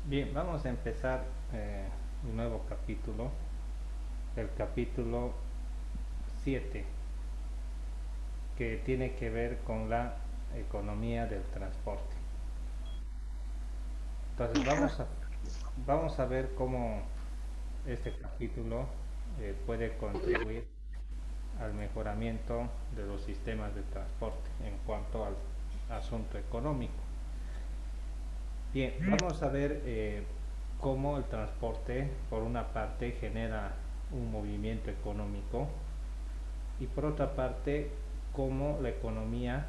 Bien, vamos a empezar un nuevo capítulo, el capítulo 7, que tiene que ver con la economía del transporte. Entonces vamos a ver cómo este capítulo puede contribuir al mejoramiento de los sistemas de transporte en cuanto al asunto económico. Bien, vamos a ver cómo el transporte, por una parte, genera un movimiento económico y por otra parte, cómo la economía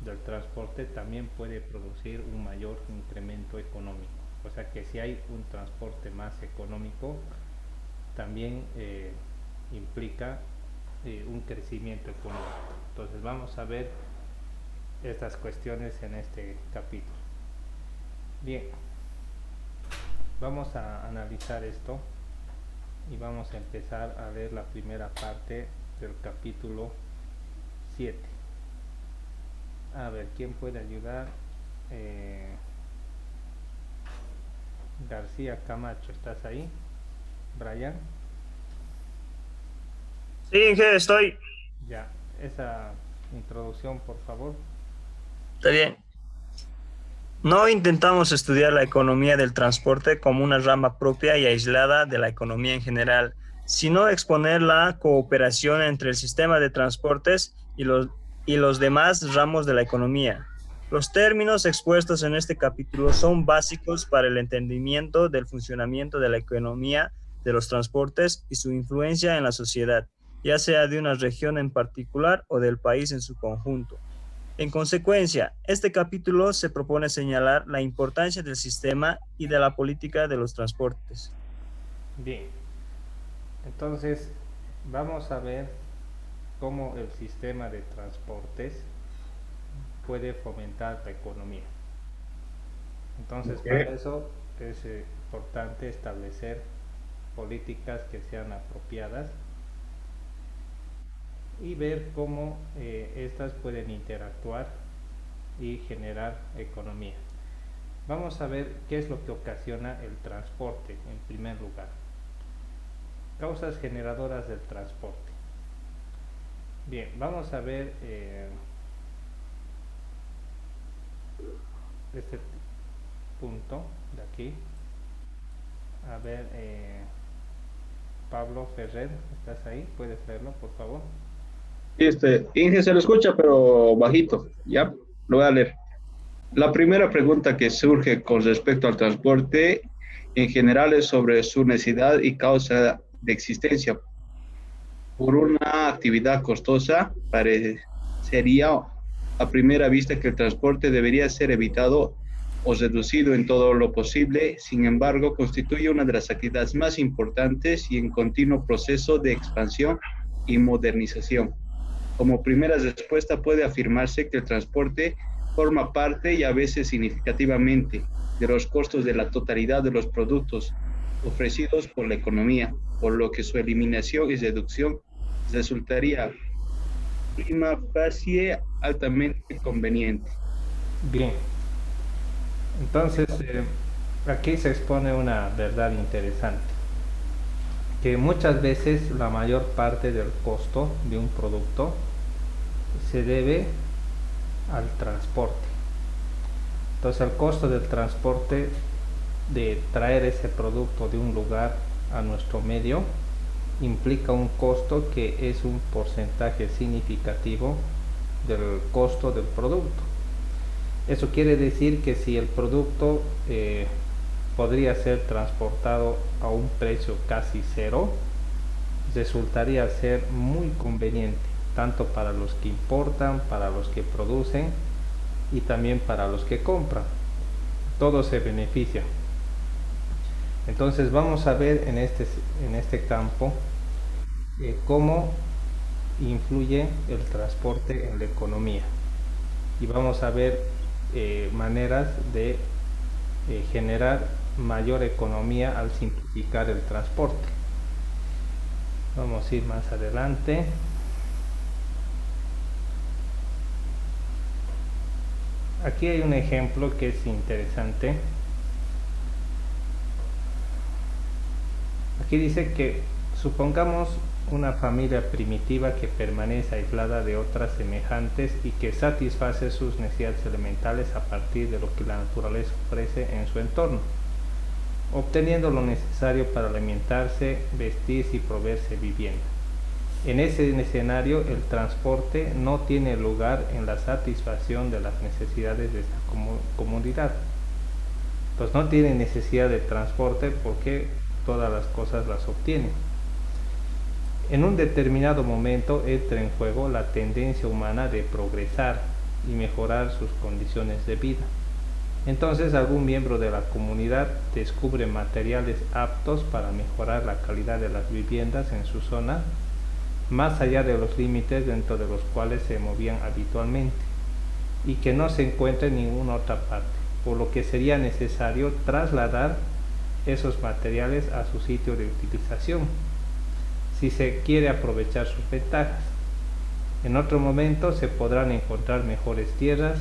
del transporte también puede producir un mayor incremento económico. O sea que si hay un transporte más económico, también implica un crecimiento económico. Entonces vamos a ver estas cuestiones en este capítulo. Bien, vamos a analizar esto y vamos a empezar a ver la primera parte del capítulo 7. A ver, ¿quién puede ayudar? Eh, García Camacho, ¿estás ahí? Brian, Sí, Inge, estoy. ya, esa introducción, por favor. Está bien. No intentamos estudiar la economía del transporte como una rama propia y aislada de la economía en general, sino exponer la cooperación entre el sistema de transportes y los demás ramos de la economía. Los términos expuestos en este capítulo son básicos para el entendimiento del funcionamiento de la economía de los transportes y su influencia en la sociedad, ya sea de una región en particular o del país en su conjunto. En consecuencia, este capítulo se propone señalar la importancia del sistema y de la política de los transportes. Bien, entonces vamos a ver cómo el sistema de transportes puede fomentar la economía. Entonces, para eso es importante establecer políticas que sean apropiadas y ver cómo estas pueden interactuar y generar economía. Vamos a ver qué es lo que ocasiona el transporte en primer lugar. Causas generadoras del transporte. Bien, vamos a ver este punto de aquí. A ver, Pablo Ferrer, ¿estás ahí? ¿Puedes leerlo, por favor? Inge se lo escucha, pero bajito, ¿ya? Lo voy a leer. La primera pregunta que surge con respecto al transporte en general es sobre su necesidad y causa de existencia. Por una actividad costosa, parecería a primera vista que el transporte debería ser evitado o reducido en todo lo posible. Sin embargo, constituye una de las actividades más importantes y en continuo proceso de expansión y modernización. Como primera respuesta puede afirmarse que el transporte forma parte y a veces significativamente de los costos de la totalidad de los productos ofrecidos por la economía, por lo que su eliminación y reducción resultaría prima facie altamente conveniente. Bien, entonces aquí se expone una verdad interesante, que muchas veces la mayor parte del costo de un producto se debe al transporte. Entonces el costo del transporte de traer ese producto de un lugar a nuestro medio implica un costo que es un porcentaje significativo del costo del producto. Eso quiere decir que si el producto podría ser transportado a un precio casi cero, resultaría ser muy conveniente, tanto para los que importan, para los que producen y también para los que compran. Todos se benefician. Entonces vamos a ver en este campo cómo influye el transporte en la economía y vamos a ver maneras de generar mayor economía al simplificar el transporte. Vamos a ir más adelante. Aquí hay un ejemplo que es interesante. Aquí dice que supongamos una familia primitiva que permanece aislada de otras semejantes y que satisface sus necesidades elementales a partir de lo que la naturaleza ofrece en su entorno, obteniendo lo necesario para alimentarse, vestirse y proveerse vivienda. En ese escenario, el transporte no tiene lugar en la satisfacción de las necesidades de esta comunidad. Pues no tiene necesidad de transporte porque todas las cosas las obtienen. En un determinado momento entra en juego la tendencia humana de progresar y mejorar sus condiciones de vida. Entonces algún miembro de la comunidad descubre materiales aptos para mejorar la calidad de las viviendas en su zona, más allá de los límites dentro de los cuales se movían habitualmente, y que no se encuentra en ninguna otra parte, por lo que sería necesario trasladar esos materiales a su sitio de utilización, si se quiere aprovechar sus ventajas. En otro momento se podrán encontrar mejores tierras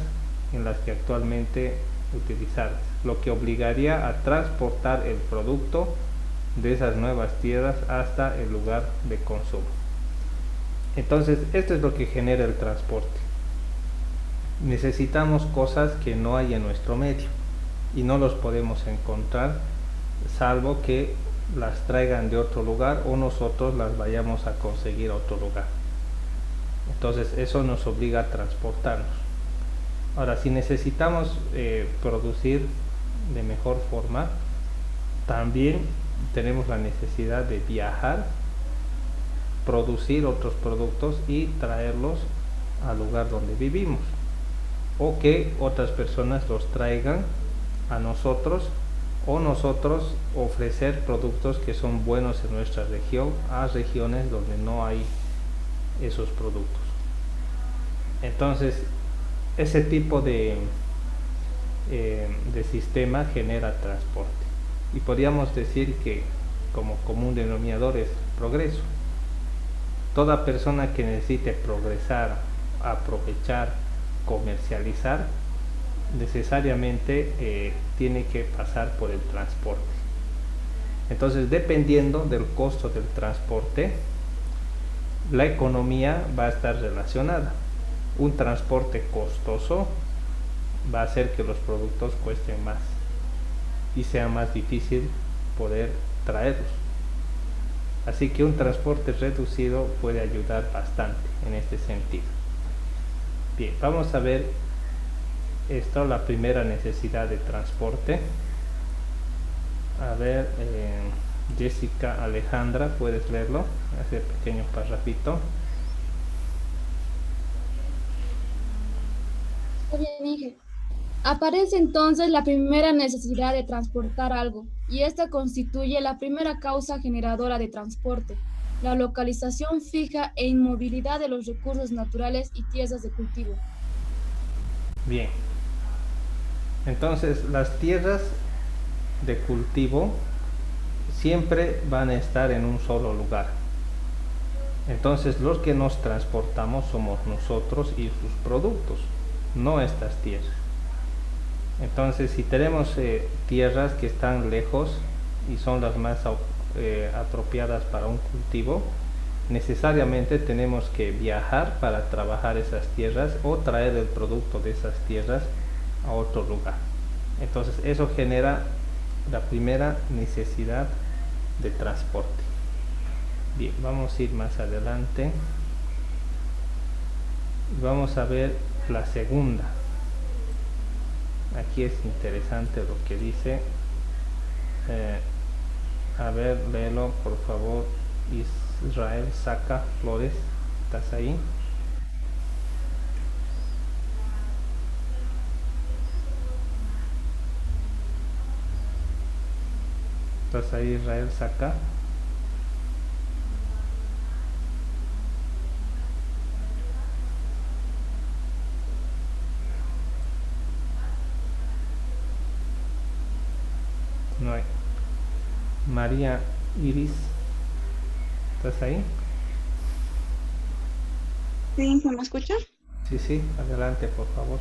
en las que actualmente utilizadas, lo que obligaría a transportar el producto de esas nuevas tierras hasta el lugar de consumo. Entonces, esto es lo que genera el transporte. Necesitamos cosas que no hay en nuestro medio y no los podemos encontrar salvo que las traigan de otro lugar o nosotros las vayamos a conseguir a otro lugar. Entonces eso nos obliga a transportarnos. Ahora, si necesitamos producir de mejor forma, también tenemos la necesidad de viajar, producir otros productos y traerlos al lugar donde vivimos, o que otras personas los traigan a nosotros, o nosotros ofrecer productos que son buenos en nuestra región a regiones donde no hay esos productos. Entonces ese tipo de sistema genera transporte, y podríamos decir que como común denominador es progreso. Toda persona que necesite progresar, aprovechar, comercializar, necesariamente tiene que pasar por el transporte. Entonces, dependiendo del costo del transporte, la economía va a estar relacionada. Un transporte costoso va a hacer que los productos cuesten más y sea más difícil poder traerlos. Así que un transporte reducido puede ayudar bastante en este sentido. Bien, vamos a ver esto, la primera necesidad de transporte. A ver, Jessica Alejandra, ¿puedes leerlo? Ese pequeño párrafito. Está bien, Inge. Aparece entonces la primera necesidad de transportar algo, y esta constituye la primera causa generadora de transporte, la localización fija e inmovilidad de los recursos naturales y tierras de cultivo. Bien. Entonces, las tierras de cultivo siempre van a estar en un solo lugar. Entonces, los que nos transportamos somos nosotros y sus productos, no estas tierras. Entonces, si tenemos tierras que están lejos y son las más apropiadas para un cultivo, necesariamente tenemos que viajar para trabajar esas tierras o traer el producto de esas tierras a otro lugar. Entonces, eso genera la primera necesidad de transporte. Bien, vamos a ir más adelante. Vamos a ver la segunda. Aquí es interesante lo que dice. A ver, léelo por favor. Israel Saca Flores, ¿estás ahí? ¿Estás ahí, Israel Saca? No hay. María Iris, ¿estás ahí? Sí, ¿me escucha? Sí, sí, adelante, por favor.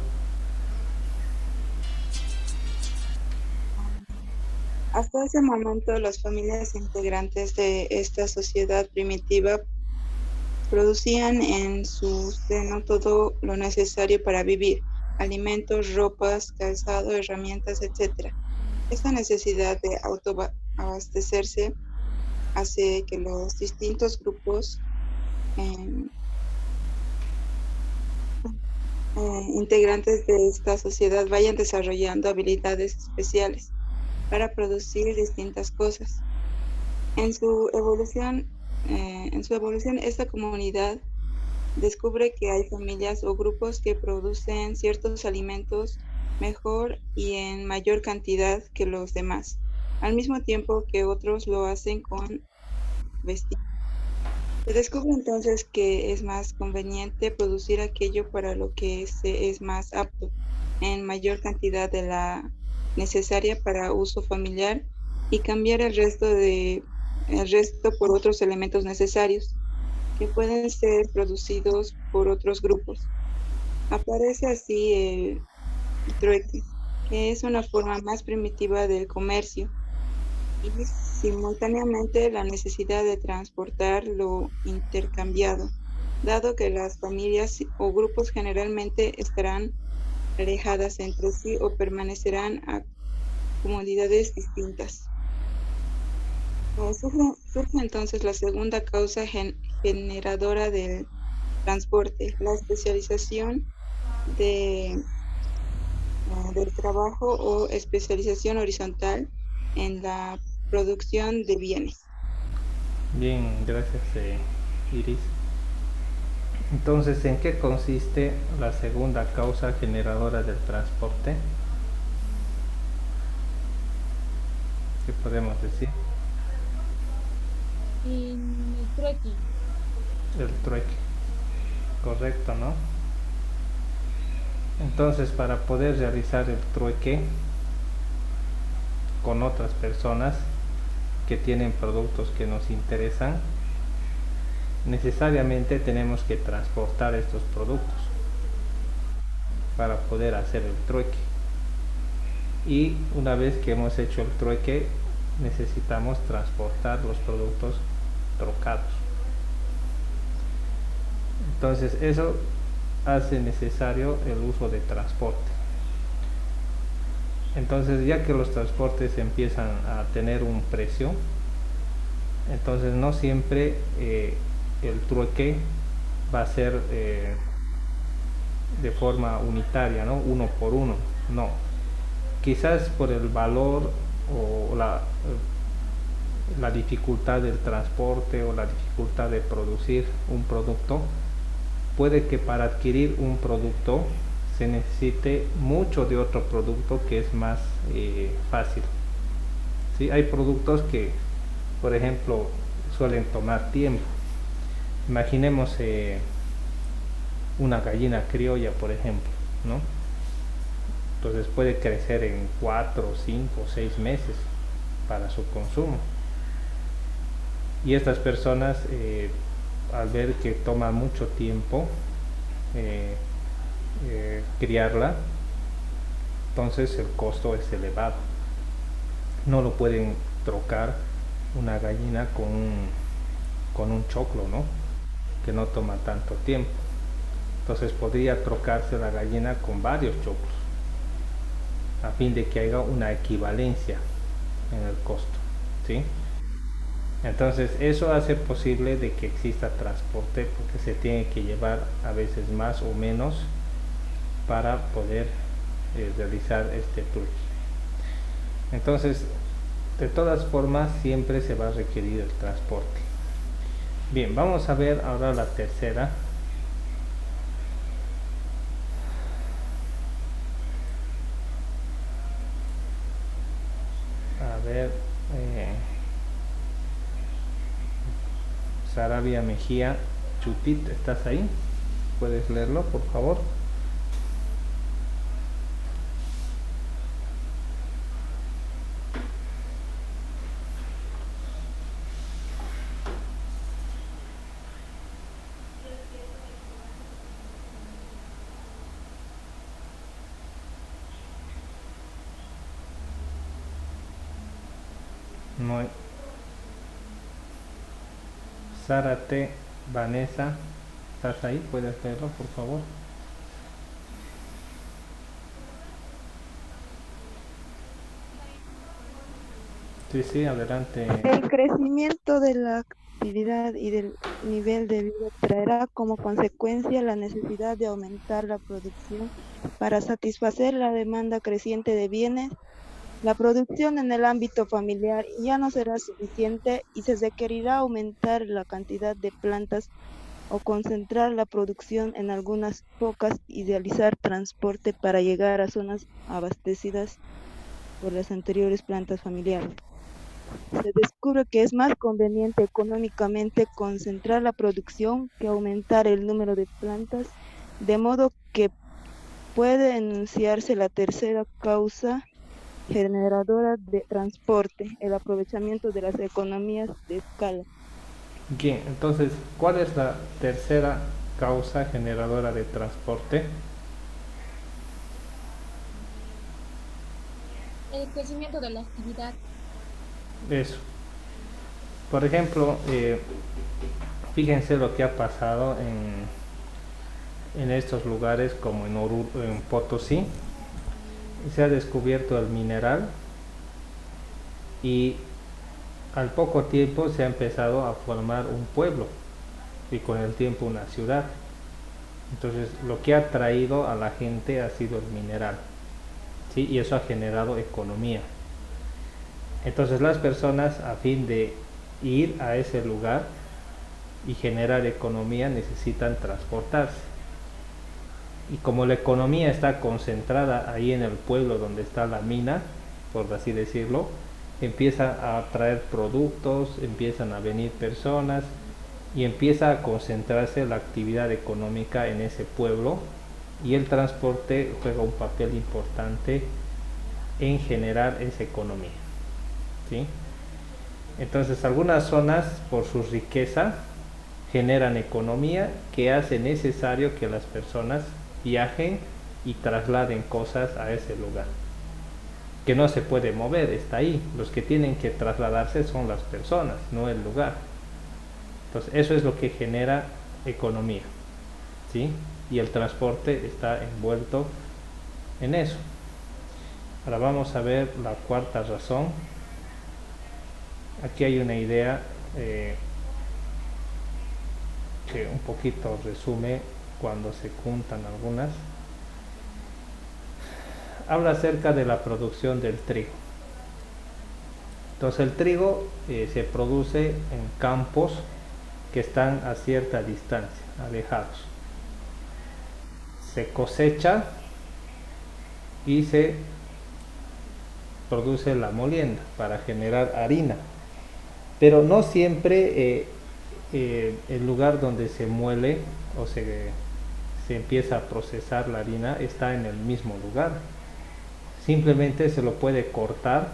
Hasta ese momento, las familias integrantes de esta sociedad primitiva producían en su seno todo lo necesario para vivir: alimentos, ropas, calzado, herramientas, etc. Esta necesidad de autoabastecerse hace que los distintos grupos eh, integrantes de esta sociedad vayan desarrollando habilidades especiales para producir distintas cosas. En su evolución, esta comunidad descubre que hay familias o grupos que producen ciertos alimentos mejor y en mayor cantidad que los demás, al mismo tiempo que otros lo hacen con vestidos. Se descubre entonces que es más conveniente producir aquello para lo que se es más apto, en mayor cantidad de la necesaria para uso familiar, y cambiar el resto por otros elementos necesarios, que pueden ser producidos por otros grupos. Aparece así el trueque, que es una forma más primitiva del comercio, y simultáneamente la necesidad de transportar lo intercambiado, dado que las familias o grupos generalmente estarán alejadas entre sí o permanecerán a comunidades distintas. Surge entonces la segunda causa generadora del transporte: la especialización del trabajo o especialización horizontal en la producción de bienes. Bien, gracias, Iris. Entonces, ¿en qué consiste la segunda causa generadora del transporte? ¿Qué podemos decir? En el trueque. El trueque. Correcto, ¿no? Entonces, para poder realizar el trueque con otras personas que tienen productos que nos interesan, necesariamente tenemos que transportar estos productos para poder hacer el trueque. Y una vez que hemos hecho el trueque, necesitamos transportar los productos trocados. Entonces eso hace necesario el uso de transporte. Entonces, ya que los transportes empiezan a tener un precio, entonces no siempre el trueque va a ser de forma unitaria, ¿no? Uno por uno, no. Quizás por el valor o la dificultad del transporte o la dificultad de producir un producto, puede que para adquirir un producto se necesite mucho de otro producto que es más fácil. ¿Sí? Hay productos que, por ejemplo, suelen tomar tiempo. Imaginemos una gallina criolla, por ejemplo, ¿no? Entonces puede crecer en 4, 5, 6 meses para su consumo. Y estas personas, al ver que toma mucho tiempo criarla, entonces el costo es elevado. No lo pueden trocar una gallina con un choclo, ¿no? Que no toma tanto tiempo. Entonces podría trocarse la gallina con varios choclos a fin de que haya una equivalencia en el costo, ¿sí? Entonces eso hace posible de que exista transporte, porque se tiene que llevar a veces más o menos para poder realizar este trueque. Entonces, de todas formas, siempre se va a requerir el transporte. Bien, vamos a ver ahora la tercera. A ver, Sarabia Mejía Chutit, ¿estás ahí? ¿Puedes leerlo, por favor? No hay. Zárate, Vanessa, ¿estás ahí? ¿Puedes leerlo, por favor? Sí, sí, adelante. El crecimiento de la actividad y del nivel de vida traerá como consecuencia la necesidad de aumentar la producción para satisfacer la demanda creciente de bienes. La producción en el ámbito familiar ya no será suficiente y se requerirá aumentar la cantidad de plantas o concentrar la producción en algunas pocas y realizar transporte para llegar a zonas abastecidas por las anteriores plantas familiares. Se descubre que es más conveniente económicamente concentrar la producción que aumentar el número de plantas, de modo que puede enunciarse la tercera causa generadora de transporte, el aprovechamiento de las economías de escala. Bien, entonces, ¿cuál es la tercera causa generadora de transporte? El crecimiento de la actividad. Eso. Por ejemplo, fíjense lo que ha pasado en estos lugares como en Potosí. Se ha descubierto el mineral y al poco tiempo se ha empezado a formar un pueblo y con el tiempo una ciudad. Entonces lo que ha traído a la gente ha sido el mineral, ¿sí? Y eso ha generado economía. Entonces las personas, a fin de ir a ese lugar y generar economía, necesitan transportarse. Y como la economía está concentrada ahí en el pueblo donde está la mina, por así decirlo, empieza a traer productos, empiezan a venir personas y empieza a concentrarse la actividad económica en ese pueblo, y el transporte juega un papel importante en generar esa economía, ¿sí? Entonces algunas zonas, por su riqueza, generan economía que hace necesario que las personas viajen y trasladen cosas a ese lugar, que no se puede mover, está ahí. Los que tienen que trasladarse son las personas, no el lugar. Entonces eso es lo que genera economía, ¿sí? Y el transporte está envuelto en eso. Ahora vamos a ver la cuarta razón. Aquí hay una idea que un poquito resume cuando se juntan algunas. Habla acerca de la producción del trigo. Entonces el trigo se produce en campos que están a cierta distancia, alejados. Se cosecha y se produce la molienda para generar harina, pero no siempre el lugar donde se muele o se empieza a procesar la harina está en el mismo lugar. Simplemente se lo puede cortar,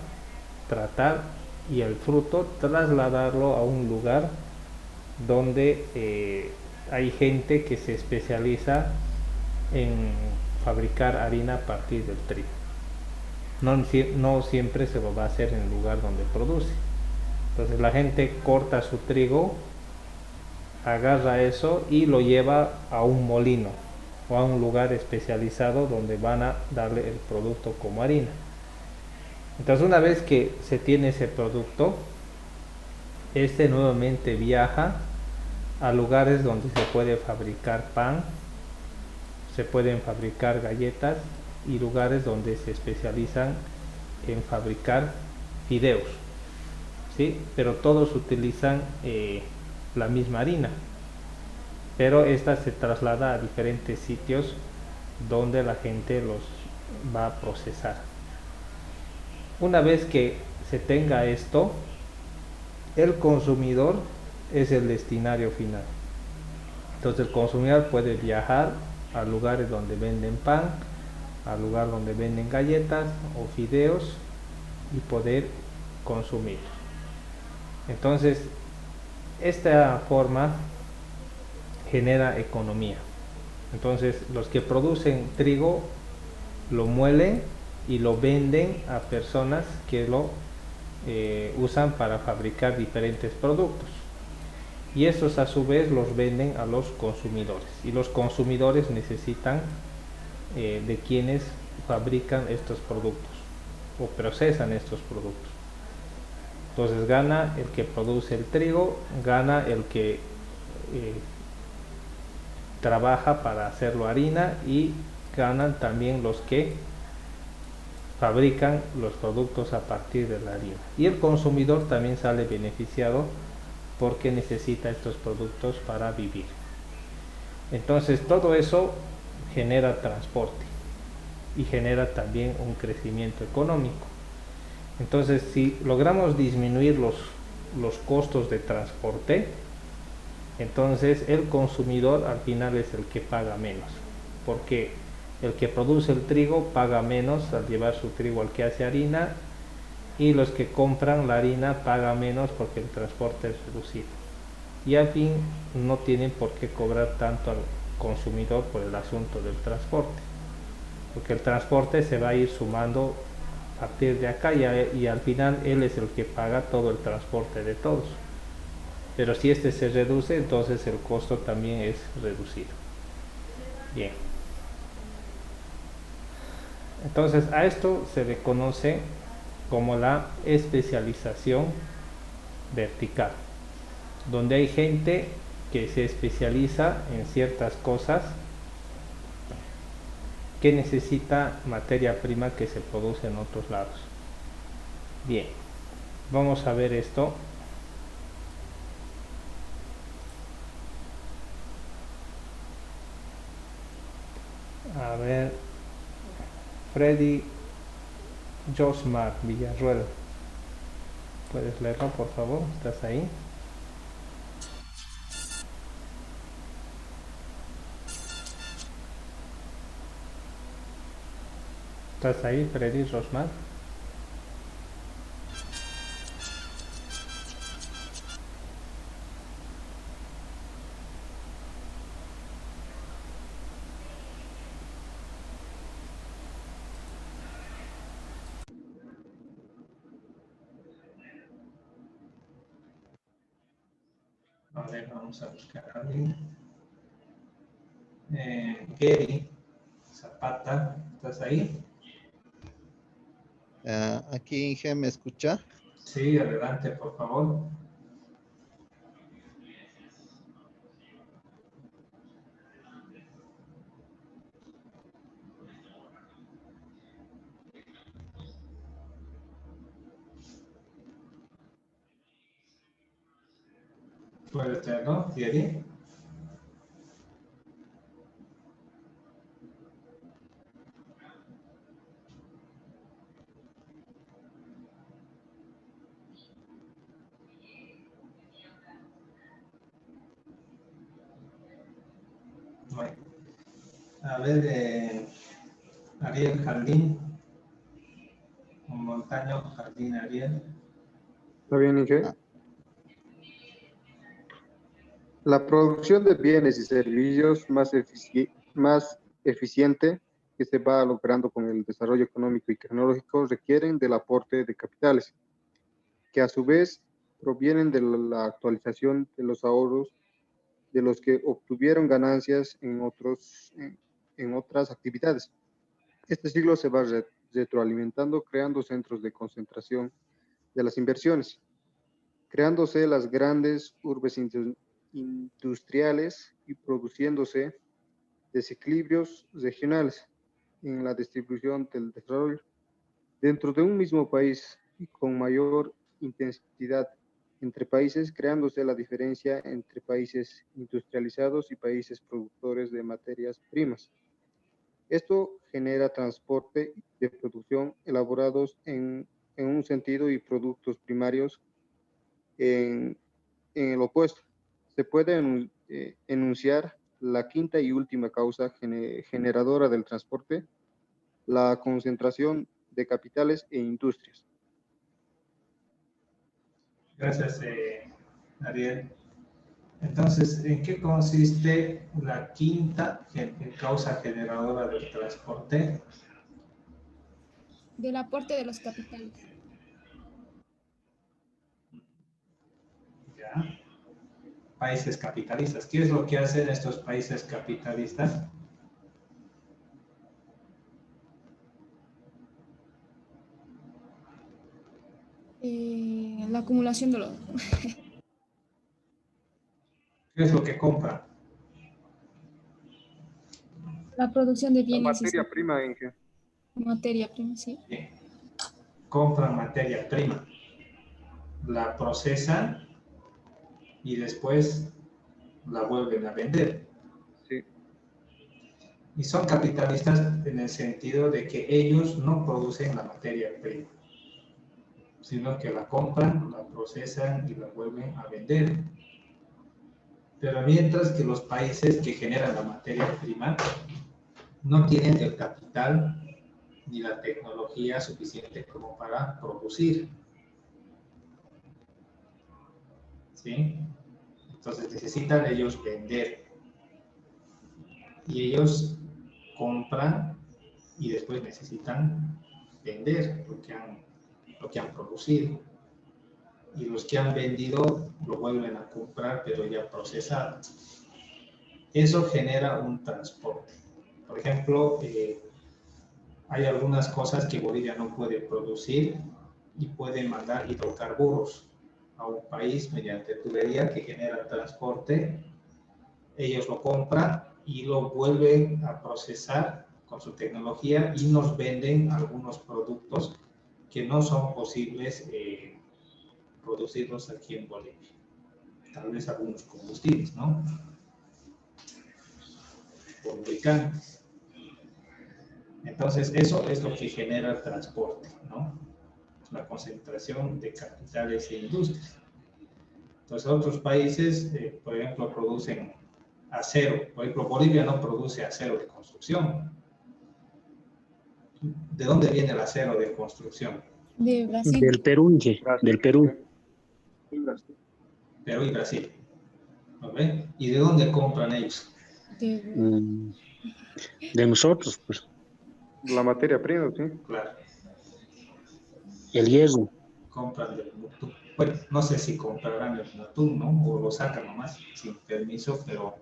tratar y el fruto trasladarlo a un lugar donde hay gente que se especializa en fabricar harina a partir del trigo. No siempre se lo va a hacer en el lugar donde produce. Entonces la gente corta su trigo, agarra eso y lo lleva a un molino o a un lugar especializado donde van a darle el producto como harina. Entonces una vez que se tiene ese producto, este nuevamente viaja a lugares donde se puede fabricar pan, se pueden fabricar galletas, y lugares donde se especializan en fabricar fideos, ¿sí? Pero todos utilizan la misma harina, pero esta se traslada a diferentes sitios donde la gente los va a procesar. Una vez que se tenga esto, el consumidor es el destinario final. Entonces el consumidor puede viajar a lugares donde venden pan, al lugar donde venden galletas o fideos y poder consumir. Entonces esta forma genera economía. Entonces los que producen trigo lo muelen y lo venden a personas que lo usan para fabricar diferentes productos. Y estos a su vez los venden a los consumidores. Y los consumidores necesitan de quienes fabrican estos productos o procesan estos productos. Entonces gana el que produce el trigo, gana el que trabaja para hacerlo harina, y ganan también los que fabrican los productos a partir de la harina. Y el consumidor también sale beneficiado porque necesita estos productos para vivir. Entonces todo eso genera transporte y genera también un crecimiento económico. Entonces, si logramos disminuir los costos de transporte, entonces el consumidor al final es el que paga menos, porque el que produce el trigo paga menos al llevar su trigo al que hace harina, y los que compran la harina pagan menos porque el transporte es reducido. Y al fin no tienen por qué cobrar tanto al consumidor por el asunto del transporte, porque el transporte se va a ir sumando a partir de acá, y al final él es el que paga todo el transporte de todos. Pero si este se reduce, entonces el costo también es reducido. Bien. Entonces a esto se le conoce como la especialización vertical, donde hay gente que se especializa en ciertas cosas que necesita materia prima que se produce en otros lados. Bien, vamos a ver esto. A ver, Freddy Josmar Villarruel, ¿puedes leerlo por favor? ¿Estás ahí? ¿Estás ahí, Freddy Josmar? A ver, vamos a buscar a alguien. Gary Zapata, ¿estás ahí? Aquí Inge, ¿me escucha? Sí, adelante, por favor. Puede ser, ¿no, Thierry? Bueno. A ver, Ariel Jardín, un Montaño Jardín Ariel. ¿Está bien, Inge? Ah. La producción de bienes y servicios más eficiente que se va logrando con el desarrollo económico y tecnológico requieren del aporte de capitales, que a su vez provienen de la actualización de los ahorros de los que obtuvieron ganancias en otras actividades. Este ciclo se va retroalimentando, creando centros de concentración de las inversiones, creándose las grandes urbes industriales y produciéndose desequilibrios regionales en la distribución del desarrollo dentro de un mismo país y con mayor intensidad entre países, creándose la diferencia entre países industrializados y países productores de materias primas. Esto genera transporte de producción elaborados en un sentido y productos primarios en el opuesto. Se puede enunciar la quinta y última causa generadora del transporte, la concentración de capitales e industrias. Gracias, Ariel. Entonces, ¿en qué consiste la quinta causa generadora del transporte? Del aporte de los capitales. ¿ya? Países capitalistas. ¿Qué es lo que hacen estos países capitalistas? La acumulación de los... ¿Qué es lo que compran? La producción de La bienes y materia prima, Inge. materia prima, sí. Bien. Compran materia prima, la procesan y después la vuelven a vender. Sí, Y son capitalistas en el sentido de que ellos no producen la materia prima, sino que la compran, la procesan y la vuelven a vender. Pero mientras que los países que generan la materia prima no tienen el capital ni la tecnología suficiente como para producir. ¿Sí? Entonces necesitan ellos vender. Y ellos compran y después necesitan vender lo que han producido. Y los que han vendido lo vuelven a comprar, pero ya procesado. Eso genera un transporte. Por ejemplo, hay algunas cosas que Bolivia no puede producir y puede mandar hidrocarburos a un país mediante tubería que genera transporte. Ellos lo compran y lo vuelven a procesar con su tecnología y nos venden algunos productos que no son posibles producirlos aquí en Bolivia. Tal vez algunos combustibles, ¿no? O lubricantes. Entonces, eso es lo que genera el transporte, ¿no? La concentración de capitales e industrias. Entonces, otros países, por ejemplo, producen acero. Por ejemplo, Bolivia no produce acero de construcción. ¿De dónde viene el acero de construcción? De Brasil. Del Perú, Inge, Brasil, del Perú. sí, Brasil. Perú y Brasil. ¿No ven? ¿Y de dónde compran ellos? De... Mm, De nosotros, pues, La materia prima, sí. Claro, el hierro. compran del Mutum. Bueno, no sé si comprarán el Mutum, ¿no? O lo sacan nomás sin permiso, pero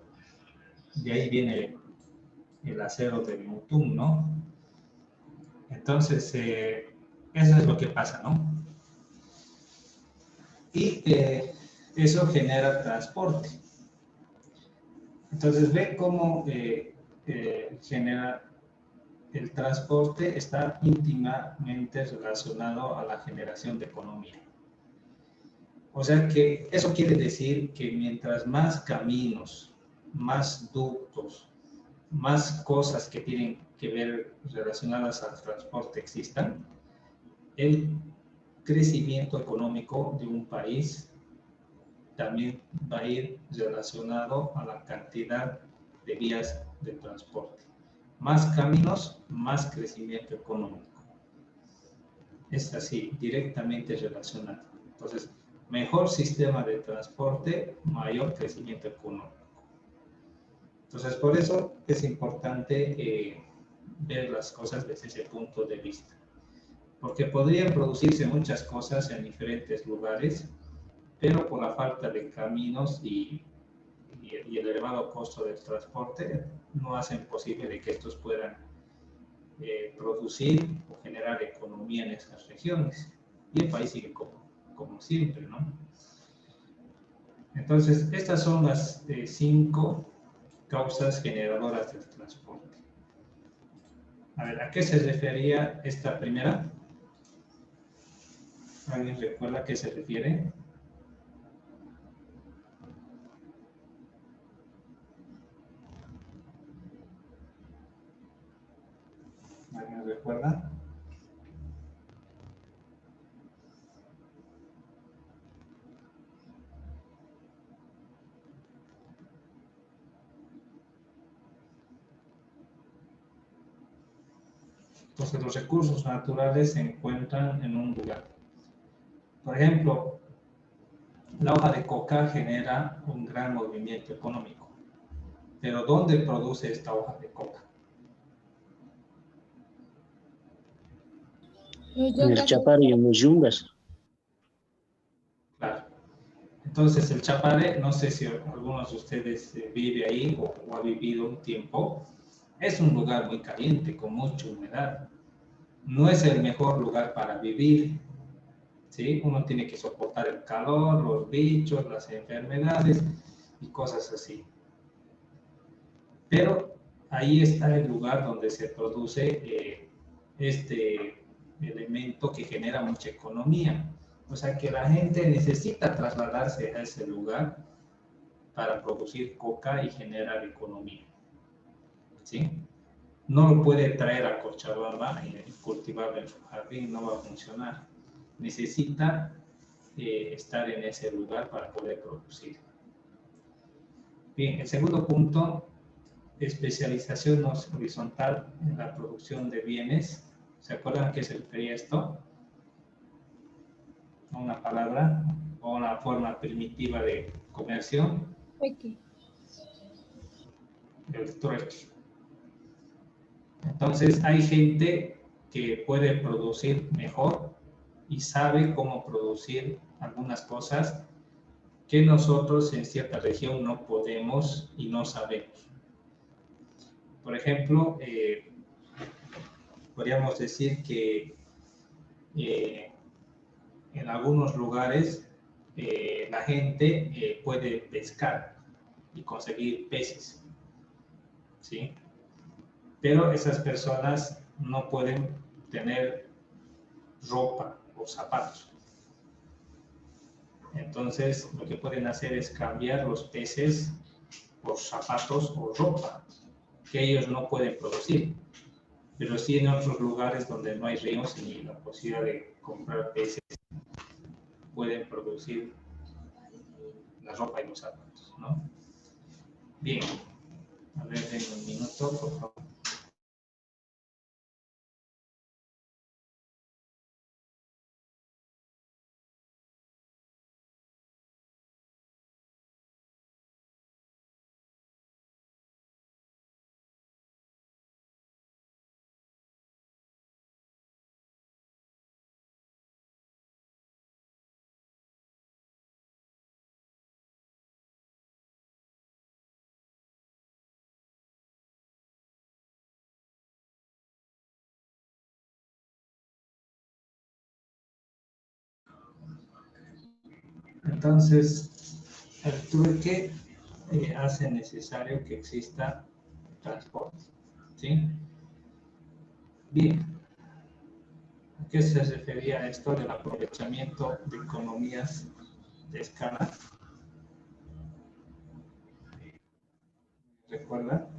de ahí viene el acero del Mutum, ¿no? Entonces, eso es lo que pasa, ¿no? Y eso genera transporte. Entonces, ve cómo genera el transporte, está íntimamente relacionado a la generación de economía. O sea que eso quiere decir que mientras más caminos, más ductos, más cosas que tienen que ver relacionadas al transporte existan, el crecimiento económico de un país también va a ir relacionado a la cantidad de vías de transporte. Más caminos, más crecimiento económico. Es así, directamente relacionado. Entonces, mejor sistema de transporte, mayor crecimiento económico. Entonces, por eso es importante ver las cosas desde ese punto de vista. Porque podrían producirse muchas cosas en diferentes lugares, pero por la falta de caminos y el elevado costo del transporte, no hacen posible de que estos puedan producir o generar economía en esas regiones. Y el país sigue como siempre, ¿no? Entonces, estas son las 5 causas generadoras del transporte. A ver, ¿a qué se refería esta primera? ¿Alguien recuerda a qué se refiere? ¿Alguien recuerda? Entonces, los recursos naturales se encuentran en un lugar. Por ejemplo, la hoja de coca genera un gran movimiento económico. Pero ¿dónde produce esta hoja de coca? Los En el yucas, Chapare y en los Yungas. Claro. Entonces el Chapare, no sé si algunos de ustedes vive ahí o ha vivido un tiempo, es un lugar muy caliente, con mucha humedad. No es el mejor lugar para vivir, ¿sí? Uno tiene que soportar el calor, los bichos, las enfermedades y cosas así. Pero ahí está el lugar donde se produce este elemento que genera mucha economía. O sea que la gente necesita trasladarse a ese lugar para producir coca y generar economía, ¿sí? No lo puede traer a Cochabamba y cultivarlo en su jardín, no va a funcionar. Necesita estar en ese lugar para poder producir. Bien, el segundo punto, especialización horizontal en la producción de bienes. ¿Se acuerdan qué sería esto? Una palabra o una forma primitiva de comercio. El trueque. Entonces hay gente que puede producir mejor y sabe cómo producir algunas cosas que nosotros en cierta región no podemos y no sabemos. Por ejemplo, podríamos decir que en algunos lugares la gente puede pescar y conseguir peces, ¿sí? Pero esas personas no pueden tener ropa o zapatos. Entonces, lo que pueden hacer es cambiar los peces por zapatos o ropa, que ellos no pueden producir. Pero sí en otros lugares donde no hay ríos ni la posibilidad de comprar peces, pueden producir la ropa y los zapatos, ¿no? Bien, a ver, denme un minuto, por favor. Entonces, el trueque hace necesario que exista transporte, ¿sí? Bien, ¿a qué se refería esto del aprovechamiento de economías de escala? ¿Recuerda?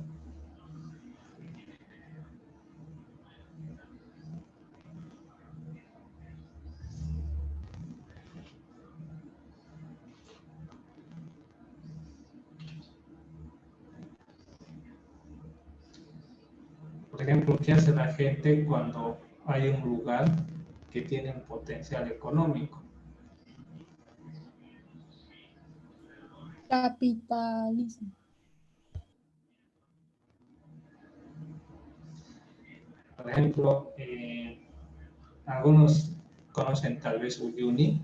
Por ejemplo, ¿qué hace la gente cuando hay un lugar que tiene un potencial económico? Capitalismo. Por ejemplo, algunos conocen tal vez Uyuni,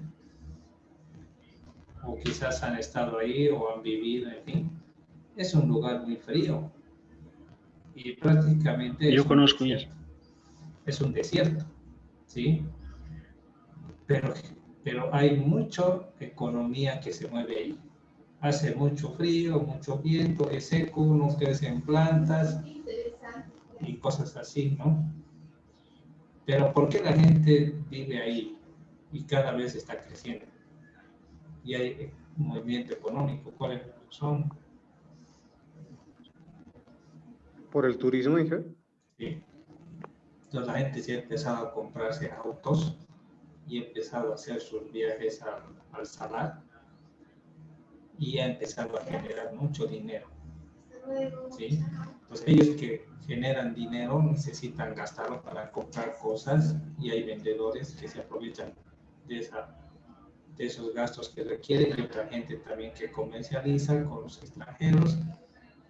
o quizás han estado ahí o han vivido, en fin. Es un lugar muy frío y prácticamente Yo conozco eso. Es un desierto, ¿sí? Pero hay mucha economía que se mueve ahí. Hace mucho frío, mucho viento, es seco, no crecen plantas y cosas así, ¿no? Pero ¿por qué la gente vive ahí y cada vez está creciendo? Y hay un movimiento económico, ¿cuáles son? Por el turismo, hija. Sí. Entonces la gente sí ha empezado a comprarse autos y ha empezado a hacer sus viajes al salar y ha empezado a generar mucho dinero, ¿sí? Entonces ellos que generan dinero necesitan gastarlo para comprar cosas y hay vendedores que se aprovechan de esos gastos que requieren y otra gente también que comercializa con los extranjeros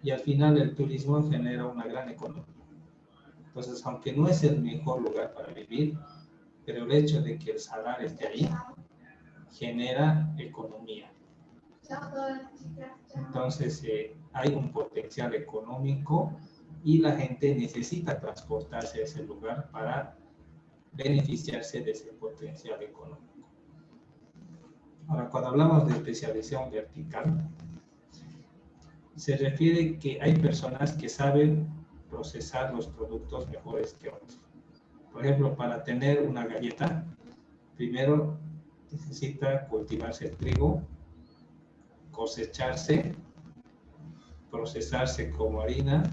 y al final el turismo genera una gran economía. Entonces, aunque no es el mejor lugar para vivir, pero el hecho de que el salar esté ahí genera economía. Entonces, hay un potencial económico y la gente necesita transportarse a ese lugar para beneficiarse de ese potencial económico. Ahora, cuando hablamos de especialización vertical, se refiere que hay personas que saben procesar los productos mejores que otros. Por ejemplo, para tener una galleta, primero necesita cultivarse el trigo, cosecharse, procesarse como harina,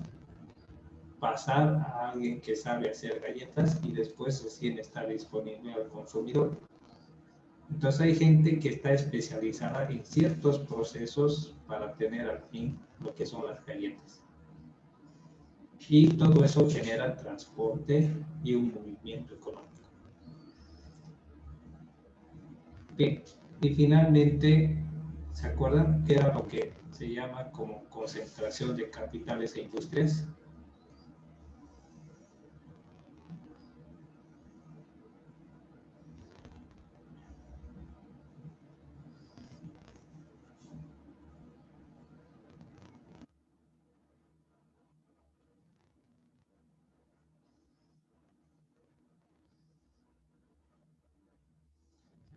pasar a alguien que sabe hacer galletas y después recién está disponible al consumidor. Entonces hay gente que está especializada en ciertos procesos para tener al fin lo que son las galletas. Y todo eso genera transporte y un movimiento económico. Bien, y finalmente, ¿se acuerdan qué era lo que se llama como concentración de capitales e industrias?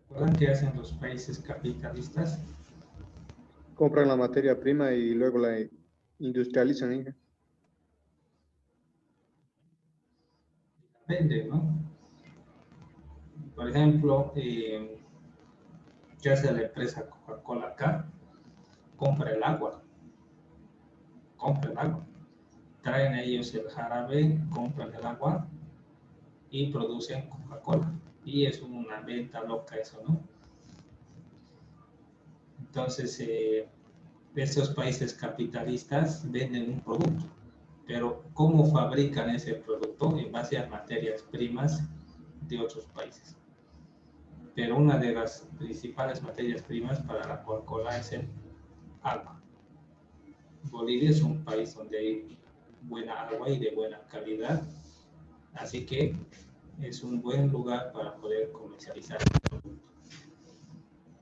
¿Recuerdan qué hacen los países capitalistas? Compran la materia prima y luego la industrializan, Inge. Venden, ¿no? Por ejemplo, ¿qué hace la empresa Coca-Cola acá? Compra el agua. Traen ellos el jarabe, compran el agua y producen Coca-Cola. Y es una venta loca eso, ¿no? Entonces, estos países capitalistas venden un producto, pero ¿cómo fabrican ese producto? En base a materias primas de otros países. Pero una de las principales materias primas para la Coca-Cola es el agua. Bolivia es un país donde hay buena agua y de buena calidad, así que es un buen lugar para poder comercializar el producto.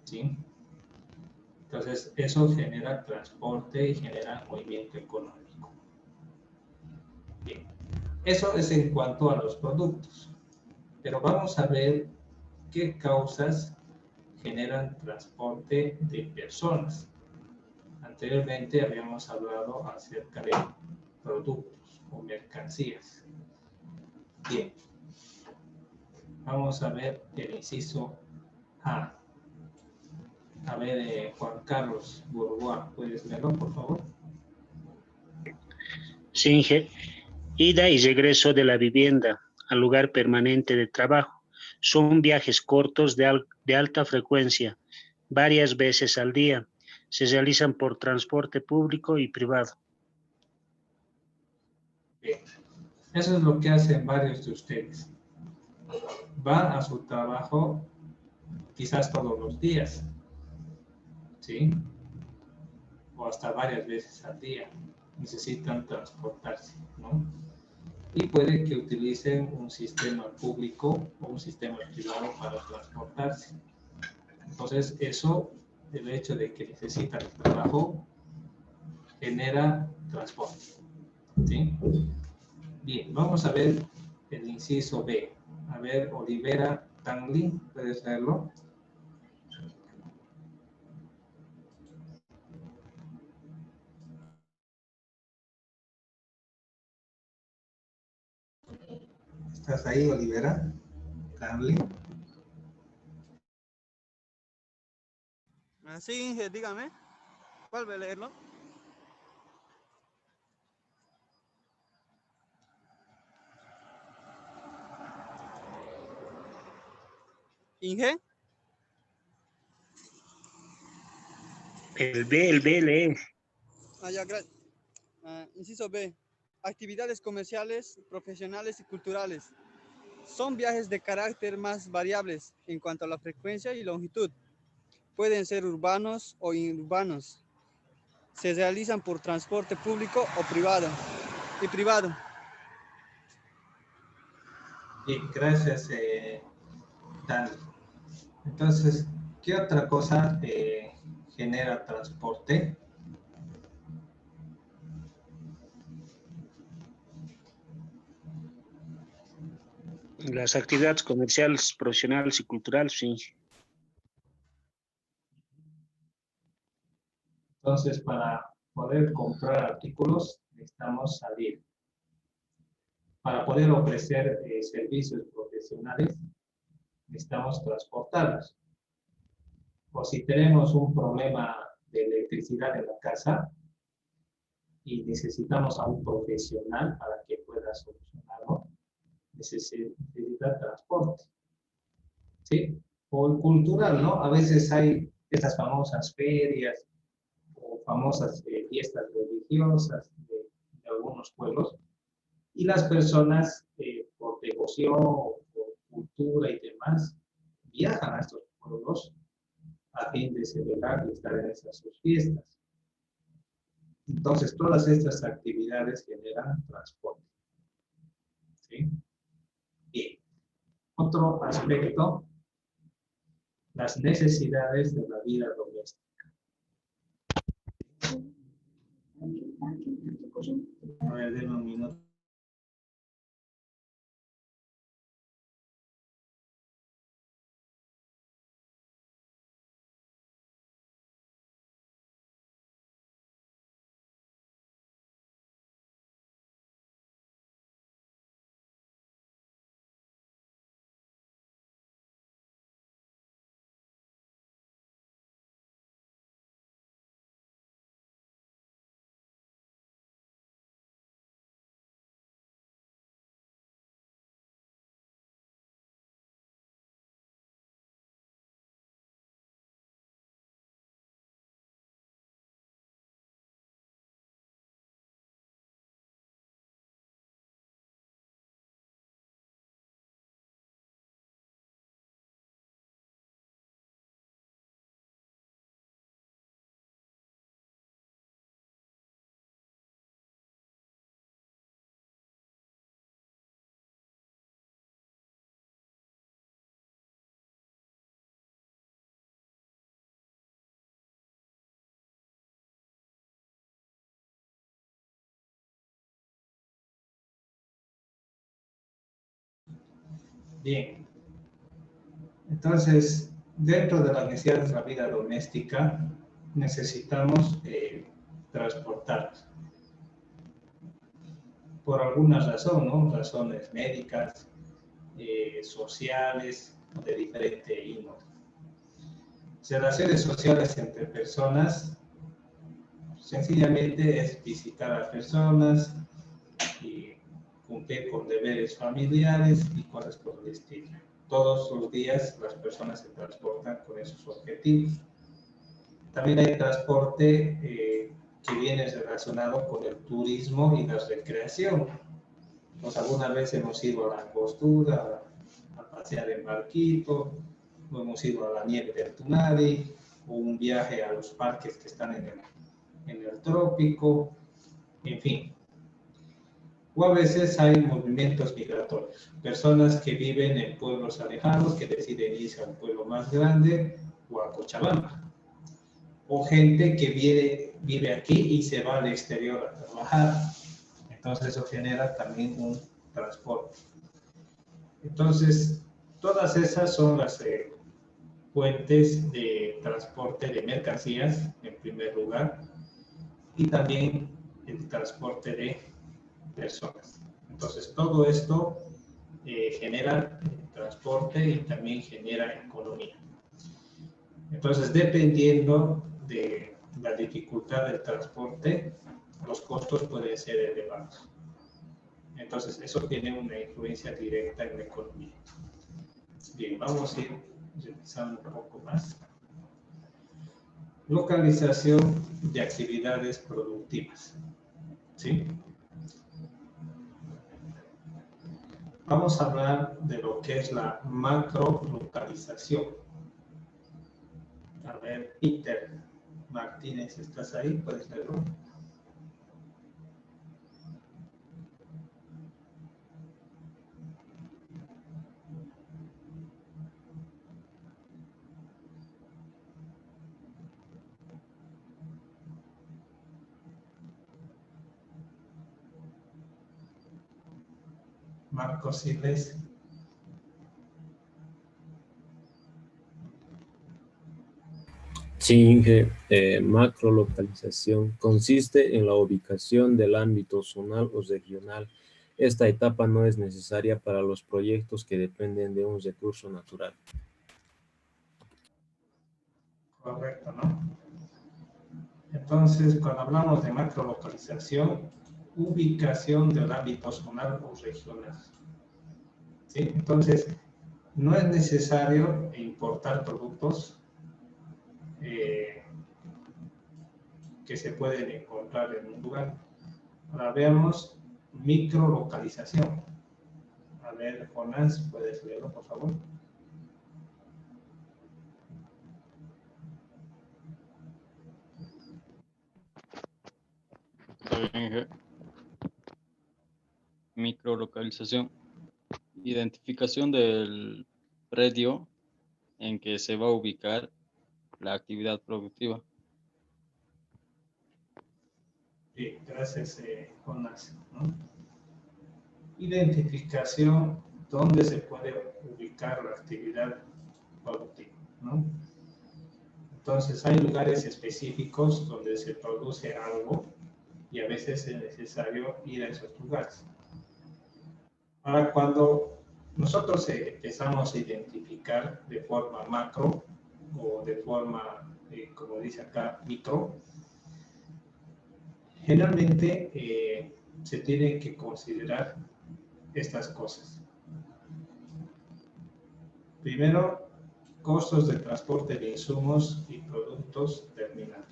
¿Sí? Entonces, eso genera transporte y genera movimiento económico. Bien, eso es en cuanto a los productos. Pero vamos a ver qué causas generan transporte de personas. Anteriormente habíamos hablado acerca de productos o mercancías. Bien, vamos a ver el inciso A. A ver, Juan Carlos Burgoa, ¿puedes leerlo, por favor? Sí, Inge. Ida y regreso de la vivienda al lugar permanente de trabajo. Son viajes cortos de alta frecuencia, varias veces al día. Se realizan por transporte público y privado. Bien. Eso es lo que hacen varios de ustedes. Van a su trabajo quizás todos los días, ¿sí? O hasta varias veces al día. Necesitan transportarse, ¿no? Y puede que utilicen un sistema público o un sistema privado para transportarse. Entonces, eso, el hecho de que necesitan el trabajo, genera transporte, ¿sí? Bien, vamos a ver el inciso B. A ver, Olivera Tanglin, ¿puedes leerlo? ¿Estás ahí, Olivera Tanglin? Sí, Inge, dígame. ¿Cuál va a leerlo? Inge. El B, lee. Ya, gracias. Inciso B. Actividades comerciales, profesionales y culturales. Son viajes de carácter más variables en cuanto a la frecuencia y longitud. Pueden ser urbanos o inurbanos. Se realizan por transporte público o privado. Bien, gracias, Dan. Entonces, ¿qué otra cosa genera transporte? Las actividades comerciales, profesionales y culturales, sí. Entonces, para poder comprar artículos, necesitamos salir. Para poder ofrecer servicios profesionales, necesitamos transportarlos. O si tenemos un problema de electricidad en la casa y necesitamos a un profesional para que pueda solucionarlo, necesita transporte. ¿Sí? O el cultural, ¿no? A veces hay estas famosas ferias o famosas fiestas religiosas de algunos pueblos, y las personas, por devoción, por cultura y demás, viajan a estos pueblos a fin de celebrar y estar en esas sus fiestas. Entonces, todas estas actividades generan transporte. ¿Sí? Bien. Otro aspecto, las necesidades de la vida doméstica. A ver, denme un minuto. Bien. Entonces, dentro de las necesidades de la vida doméstica, necesitamos transportarnos. Por alguna razón, ¿no? Razones médicas, sociales, de diferente índole. Relaciones sociales entre personas, sencillamente es visitar a personas y cumplir con deberes familiares y cosas por el estilo. Todos los días las personas se transportan con esos objetivos. También hay transporte que viene relacionado con el turismo y la recreación. Pues alguna vez hemos ido a la Angostura, a pasear en barquito, o hemos ido a la nieve del Tunari, o un viaje a los parques que están en el trópico, en fin. O a veces hay movimientos migratorios, personas que viven en pueblos alejados, que deciden irse a un pueblo más grande o a Cochabamba. O gente que vive aquí y se va al exterior a trabajar. Entonces eso genera también un transporte. Entonces, todas esas son las fuentes de transporte de mercancías, en primer lugar, y también el transporte de personas. Entonces, todo esto genera transporte y también genera economía. Entonces, dependiendo de la dificultad del transporte, los costos pueden ser elevados. Entonces, eso tiene una influencia directa en la economía. Bien, vamos a ir revisando un poco más. Localización de actividades productivas. ¿Sí? Vamos a hablar de lo que es la macrolocalización. A ver, Peter Martínez, ¿estás ahí? ¿Puedes leerlo? Marcos Siles. Sí, Inge, macrolocalización consiste en la ubicación del ámbito zonal o regional. Esta etapa no es necesaria para los proyectos que dependen de un recurso natural. Correcto, ¿no? Entonces, cuando hablamos de macrolocalización, ubicación del ámbito zonal o regional. ¿Sí? Entonces, no es necesario importar productos que se pueden encontrar en un lugar. Ahora veamos microlocalización. A ver, Jonás, ¿puedes leerlo, por favor? Microlocalización. Identificación del predio en que se va a ubicar la actividad productiva. Sí, gracias, Jonás, ¿no? Identificación donde se puede ubicar la actividad productiva, ¿no? Entonces, hay lugares específicos donde se produce algo y a veces es necesario ir a esos lugares. Ahora, cuando nosotros empezamos a identificar de forma macro o de forma, como dice acá, micro, generalmente se tiene que considerar estas cosas. Primero, costos de transporte de insumos y productos terminados.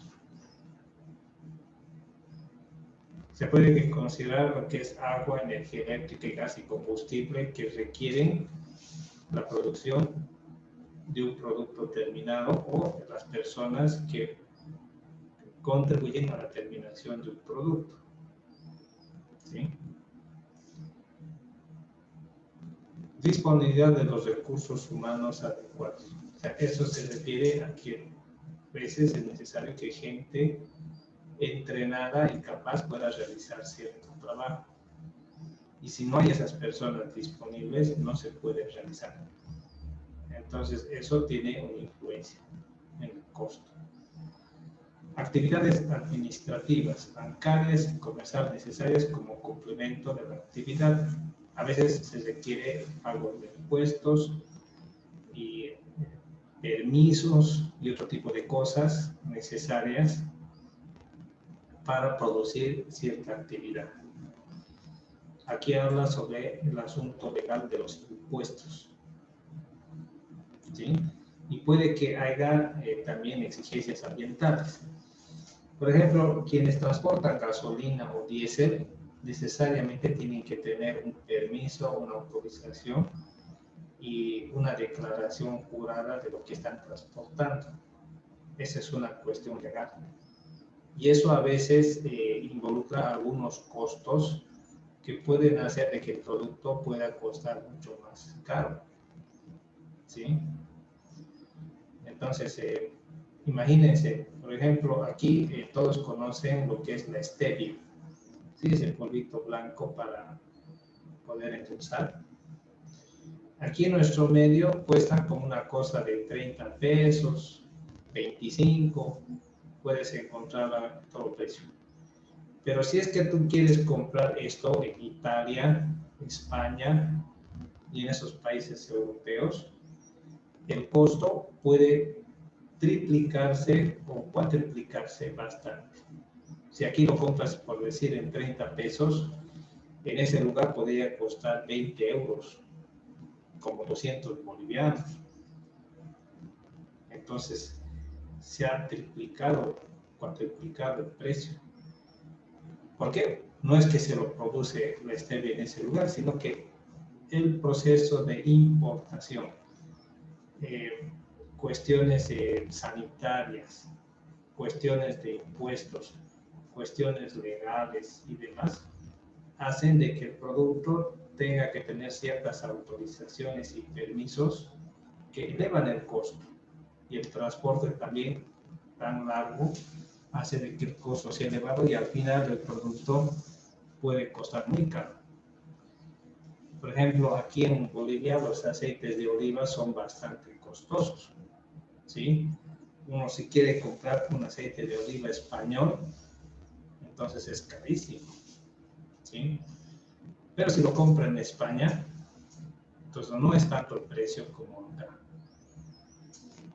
Se puede considerar lo que es agua, energía eléctrica, gas y combustible que requieren la producción de un producto terminado o las personas que contribuyen a la terminación de un producto. ¿Sí? Disponibilidad de los recursos humanos adecuados. O sea, eso se refiere a que a veces es necesario que gente entrenada y capaz pueda realizar cierto trabajo. Y si no hay esas personas disponibles, no se puede realizar. Entonces, eso tiene una influencia en el costo. Actividades administrativas, bancarias y comerciales necesarias como complemento de la actividad. A veces se requiere pago de impuestos y permisos y otro tipo de cosas necesarias para producir cierta actividad. Aquí habla sobre el asunto legal de los impuestos. ¿Sí? Y puede que haya también exigencias ambientales. Por ejemplo, quienes transportan gasolina o diésel necesariamente tienen que tener un permiso, una autorización y una declaración jurada de lo que están transportando. Esa es una cuestión legal. Y eso a veces involucra algunos costos que pueden hacer de que el producto pueda costar mucho más caro. ¿Sí? Entonces, imagínense, por ejemplo, aquí todos conocen lo que es la stevia. ¿Sí? Es el polvito blanco para poder endulzar. Aquí en nuestro medio cuesta como una cosa de 30 pesos, 25, puedes encontrarla a todo precio. Pero si es que tú quieres comprar esto en Italia, España y en esos países europeos, el costo puede triplicarse o cuatriplicarse bastante. Si aquí lo compras, por decir, en 30 pesos, en ese lugar podría costar 20 euros, como 200 bolivianos. Entonces, se ha triplicado, cuatriplicado el precio. ¿Por qué? No es que se lo produce la stevia en ese lugar, sino que el proceso de importación, cuestiones sanitarias, cuestiones de impuestos, cuestiones legales y demás, hacen de que el producto tenga que tener ciertas autorizaciones y permisos que elevan el costo. Y el transporte también tan largo hace de que el costo sea elevado y al final el producto puede costar muy caro. Por ejemplo, aquí en Bolivia los aceites de oliva son bastante costosos, ¿sí? Uno si quiere comprar un aceite de oliva español, entonces es carísimo, ¿sí? Pero si lo compra en España, entonces no es tanto el precio como acá.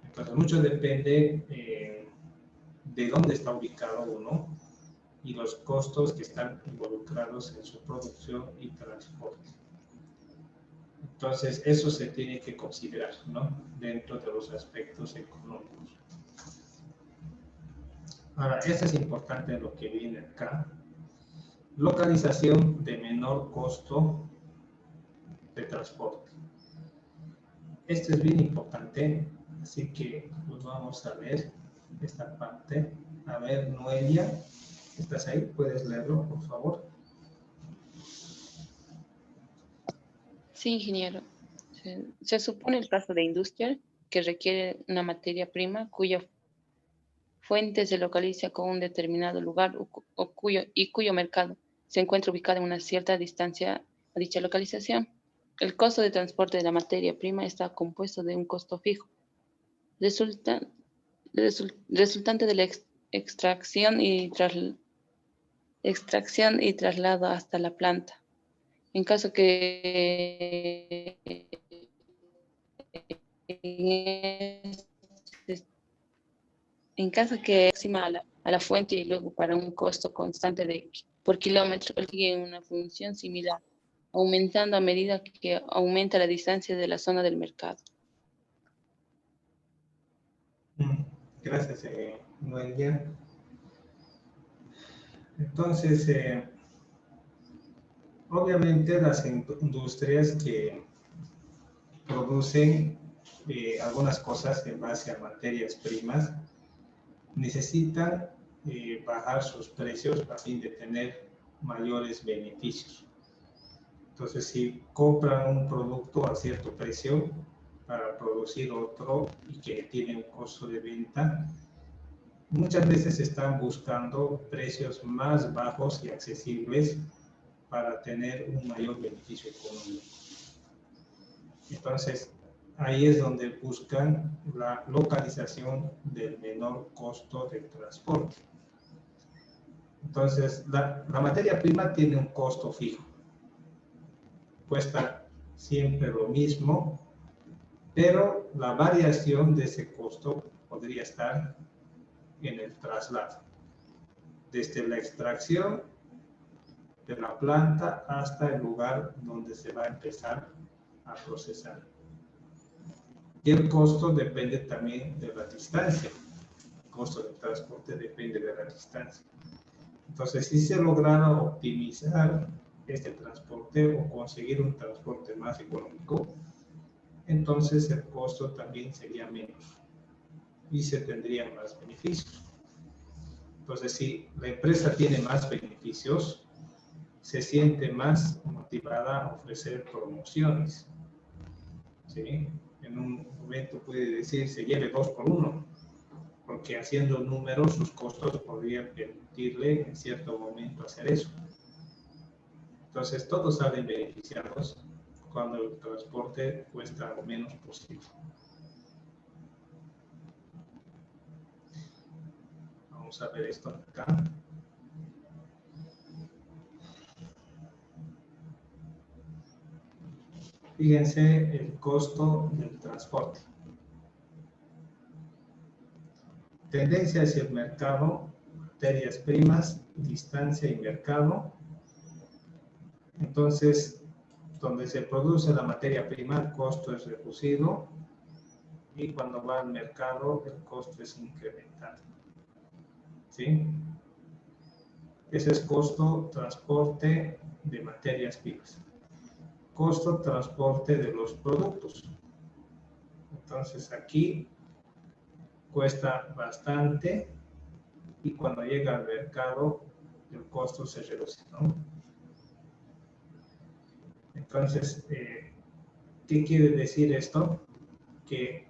Entonces mucho depende de dónde está ubicado uno y los costos que están involucrados en su producción y transporte. Entonces eso se tiene que considerar, ¿no? Dentro de los aspectos económicos. Ahora, eso es importante lo que viene acá. Localización de menor costo de transporte. Esto es bien importante, así que pues vamos a ver esta parte. A ver, Noelia, ¿estás ahí? ¿Puedes leerlo, por favor? Sí, ingeniero. Se supone el caso de industria que requiere una materia prima cuya fuente se localiza con un determinado lugar cuyo mercado se encuentra ubicado en una cierta distancia a dicha localización. El costo de transporte de la materia prima está compuesto de un costo fijo, resultante de la extracción y traslado hasta la planta. En caso que aproxima a la fuente y luego para un costo constante por kilómetro, sigue una función similar, aumentando a medida que aumenta la distancia de la zona del mercado. Gracias, Noelia. Entonces, obviamente las industrias que producen algunas cosas en base a materias primas necesitan bajar sus precios a fin de tener mayores beneficios. Entonces, si compran un producto a cierto precio para producir otro y que tiene un costo de venta, muchas veces están buscando precios más bajos y accesibles para tener un mayor beneficio económico. Entonces, ahí es donde buscan la localización del menor costo del transporte. Entonces, la materia prima tiene un costo fijo. Cuesta siempre lo mismo, pero la variación de ese costo podría estar en el traslado. Desde la extracción de la planta hasta el lugar donde se va a empezar a procesar. Y el costo depende también de la distancia. El costo del transporte depende de la distancia. Entonces, si se lograra optimizar este transporte o conseguir un transporte más económico, entonces el costo también sería menos y se tendrían más beneficios. Entonces, si la empresa tiene más beneficios, se siente más motivada a ofrecer promociones. ¿Sí? En un momento puede decir se lleve 2 por 1, porque haciendo números sus costos podrían permitirle en cierto momento hacer eso. Entonces todos salen beneficiados cuando el transporte cuesta lo menos posible. Vamos a ver esto acá. Fíjense el costo del transporte. Tendencia hacia el mercado, materias primas, distancia y mercado. Entonces, donde se produce la materia prima, el costo es reducido y cuando va al mercado, el costo es incrementado. ¿Sí? Ese es costo transporte de materias primas. Costo transporte de los productos. Entonces aquí cuesta bastante y cuando llega al mercado el costo se reduce, ¿no? Entonces, ¿qué quiere decir esto? Que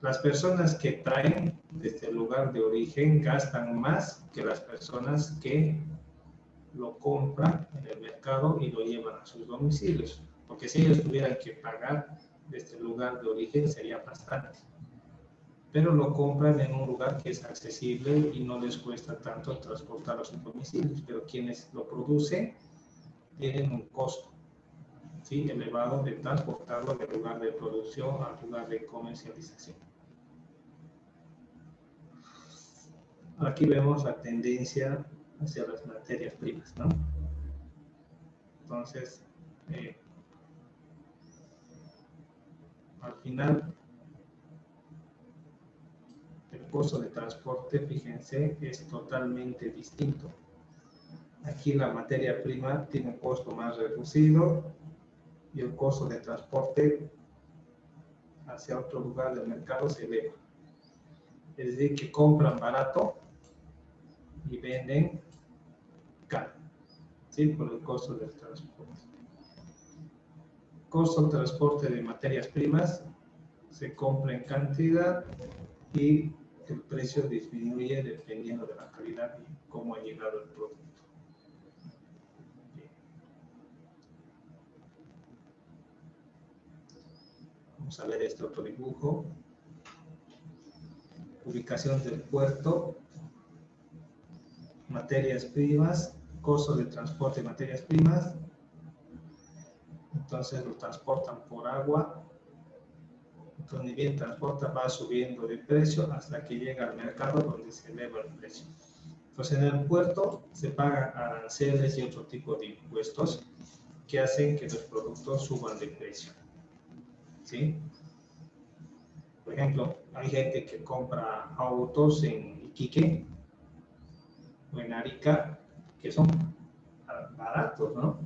las personas que traen desde el lugar de origen gastan más que las personas que lo compran en el mercado y lo llevan a sus domicilios. porque si ellos tuvieran que pagar desde el lugar de origen sería bastante. Pero lo compran en un lugar que es accesible y no les cuesta tanto transportar a sus domicilios, pero quienes lo producen tienen un costo, ¿sí?, elevado de transportarlo del lugar de producción al lugar de comercialización. Aquí vemos la tendencia hacia las materias primas, ¿no? Entonces, al final, el costo de transporte, fíjense, es totalmente distinto. Aquí la materia prima tiene un costo más reducido y el costo de transporte hacia otro lugar del mercado se eleva. Es decir, que compran barato y venden caro, ¿sí?, por el costo del transporte. Costo de transporte de materias primas, se compra en cantidad y el precio disminuye dependiendo de la calidad y cómo ha llegado el producto. Bien. Vamos a ver este otro dibujo. Ubicación del puerto, materias primas, costo de transporte de materias primas. Entonces lo transportan por agua. Entonces, ni bien transporta, va subiendo de precio hasta que llega al mercado donde se eleva el precio. Entonces, en el puerto se pagan aranceles y otro tipo de impuestos que hacen que los productos suban de precio, ¿sí? Por ejemplo, hay gente que compra autos en Iquique o en Arica que son baratos, ¿no?,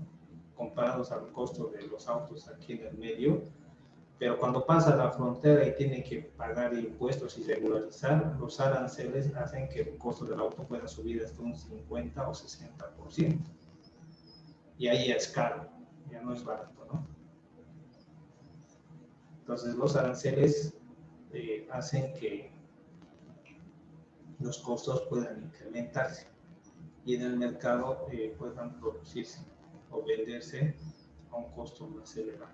comparados al costo de los autos aquí en el medio. Pero cuando pasa la frontera y tiene que pagar impuestos y regularizar, los aranceles hacen que el costo del auto pueda subir hasta un 50 o 60%. Y ahí es caro, ya no es barato, ¿no? Entonces los aranceles hacen que los costos puedan incrementarse y en el mercado puedan producirse o venderse a un costo más elevado.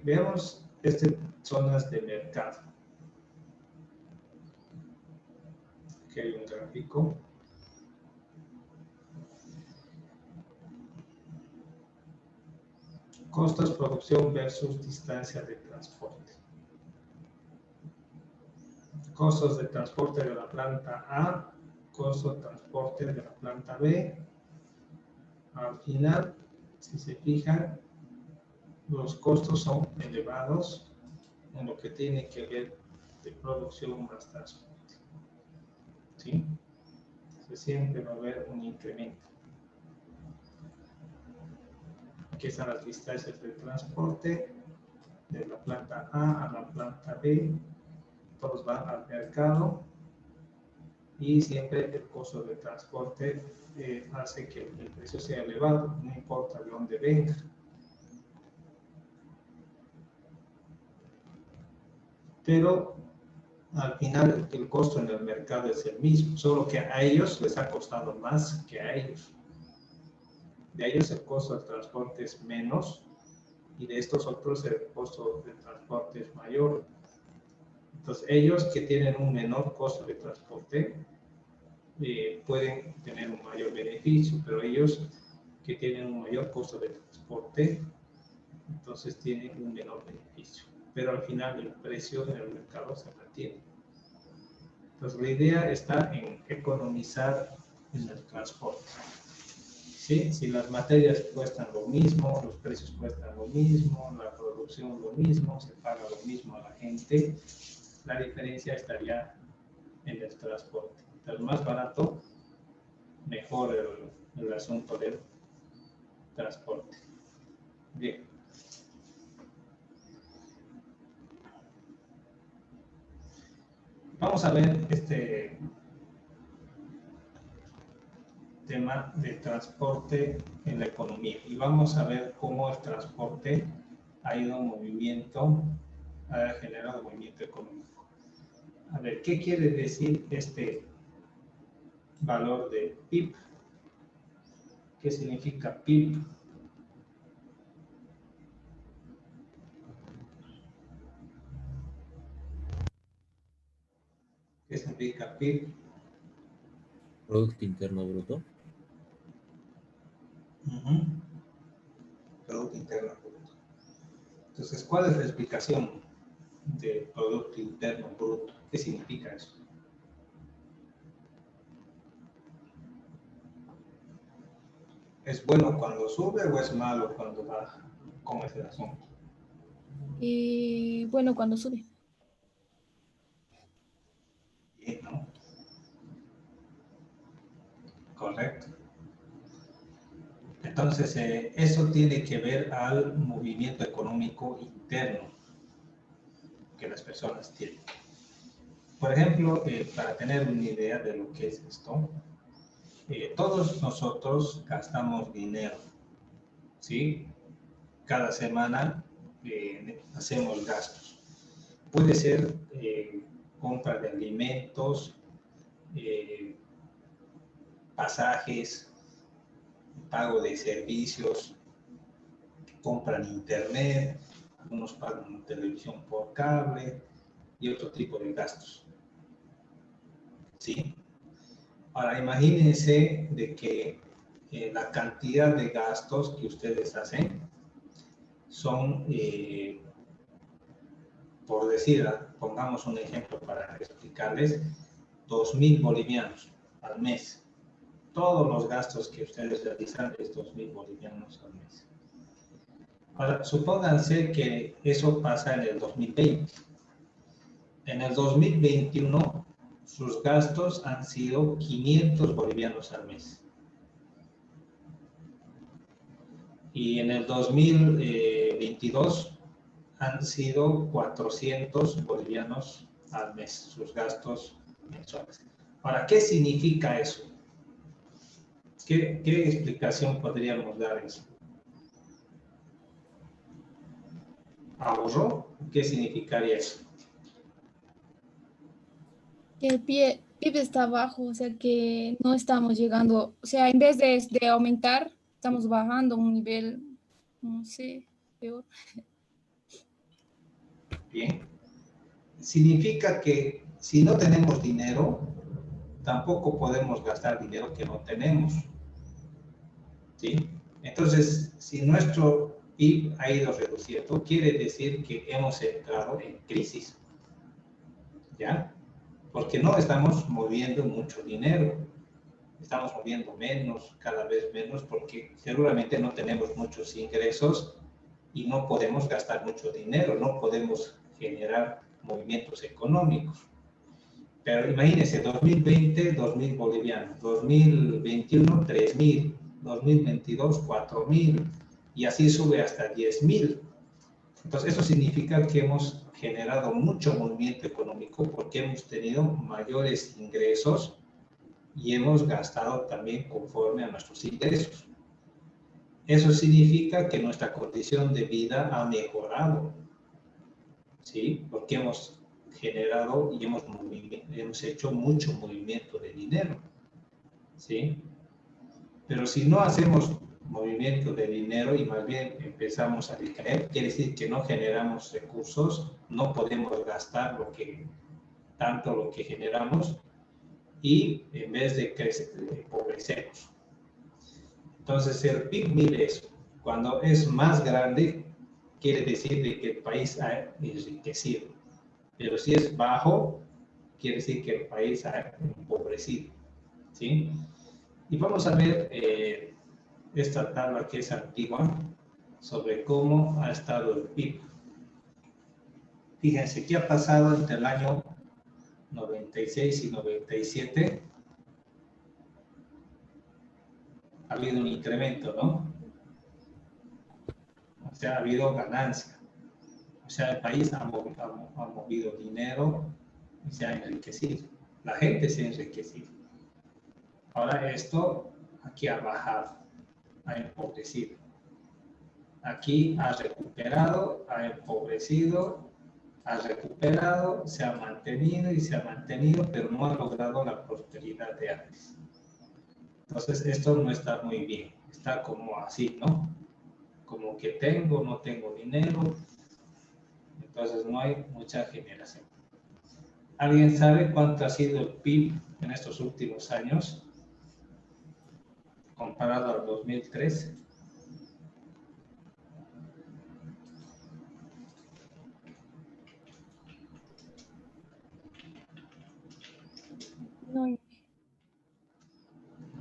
Veamos estas zonas de mercado. Aquí hay un gráfico. Costos, producción versus distancia de transporte. Costos de transporte de la planta A, costo de transporte de la planta B. Al final, si se fijan, los costos son elevados en lo que tiene que ver de producción más transporte, ¿sí? Siempre va a haber un incremento. Aquí están las distancias de transporte de la planta A a la planta B. Todos van al mercado y siempre el costo de transporte hace que el precio sea elevado, no importa de dónde venga. Pero al final el costo en el mercado es el mismo, solo que a ellos les ha costado más que a ellos. De ellos el costo del transporte es menos y de estos otros el costo de transporte es mayor. Entonces ellos que tienen un menor costo de transporte pueden tener un mayor beneficio, pero ellos que tienen un mayor costo de transporte entonces tienen un menor beneficio. Pero al final el precio en el mercado se mantiene. Entonces la idea está en economizar en el transporte. ¿Sí? Si las materias cuestan lo mismo, los precios cuestan lo mismo, la producción lo mismo, se paga lo mismo a la gente, la diferencia estaría en el transporte. Entonces más barato, mejor el asunto del transporte. Bien. Vamos a ver este tema de transporte en la economía y vamos a ver cómo el transporte ha ido en movimiento, ha generado movimiento económico. A ver, ¿qué quiere decir este valor de PIB? ¿Qué significa PIB? ¿Qué significa PIB? Producto Interno Bruto. Producto Interno Bruto. Entonces, ¿cuál es la explicación del Producto Interno Bruto? ¿Qué significa eso? ¿Es bueno cuando sube o es malo cuando baja? ¿Cómo es el asunto? Y bueno, cuando sube. Bien, ¿no? Correcto. Entonces, eso tiene que ver al movimiento económico interno que las personas tienen. Por ejemplo, para tener una idea de lo que es esto, todos nosotros gastamos dinero, ¿sí? Cada semana hacemos gastos. Puede ser compra de alimentos, pasajes, pago de servicios, compran internet, algunos pagan televisión por cable y otro tipo de gastos. ¿Sí? Ahora, imagínense de que la cantidad de gastos que ustedes hacen son, por decir, pongamos un ejemplo para explicarles, 2.000 bolivianos al mes. Todos los gastos que ustedes realizan es 2.000 bolivianos al mes. Ahora, supónganse que eso pasa en el 2020. En el 2021, sus gastos han sido 500 bolivianos al mes. Y en el 2022 han sido 400 bolivianos al mes, sus gastos mensuales. Ahora, ¿qué significa eso? ¿Qué explicación podríamos dar a eso? ¿Ahorro? ¿Qué significaría eso? Que el PIB está bajo, o sea que no estamos llegando, o sea, en vez de aumentar, estamos bajando a un nivel, no sé, peor. Bien. Significa que si no tenemos dinero, tampoco podemos gastar dinero que no tenemos. ¿Sí? Entonces, si nuestro PIB ha ido reduciendo, quiere decir que hemos entrado en crisis. ¿Ya? Porque no estamos moviendo mucho dinero. Estamos moviendo menos, cada vez menos, porque seguramente no tenemos muchos ingresos y no podemos gastar mucho dinero, no podemos generar movimientos económicos. Pero imagínense, 2020, 2.000 bolivianos, 2021, 3.000, 2022, 4.000, y así sube hasta 10.000. Entonces, eso significa que hemos generado mucho movimiento económico porque hemos tenido mayores ingresos y hemos gastado también conforme a nuestros ingresos. Eso significa que nuestra condición de vida ha mejorado, ¿sí? Porque hemos generado y hemos hecho mucho movimiento de dinero, ¿sí? Pero si no hacemos movimiento de dinero y más bien empezamos a decaer, quiere decir que no generamos recursos, no podemos gastar tanto lo que generamos y en vez de crecer, empobrecemos. Entonces el PIB mide eso. Cuando es más grande, quiere decir de que el país ha enriquecido. Pero si es bajo, quiere decir que el país ha empobrecido. ¿Sí? Y vamos a ver esta tabla que es antigua sobre cómo ha estado el PIB. Fíjense, ¿qué ha pasado entre el año 96 y 97? Ha habido un incremento, ¿no? O sea, ha habido ganancia. O sea, el país ha movido dinero y se ha enriquecido. La gente se ha enriquecido. Ahora esto, aquí ha bajado, ha empobrecido. Aquí ha recuperado, ha empobrecido, ha recuperado, se ha mantenido y se ha mantenido, pero no ha logrado la prosperidad de antes. Entonces, esto no está muy bien. Está como así, ¿no? Como que tengo, no tengo dinero. Entonces, no hay mucha generación. ¿Alguien sabe cuánto ha sido el PIB en estos últimos años comparado al 2003? No,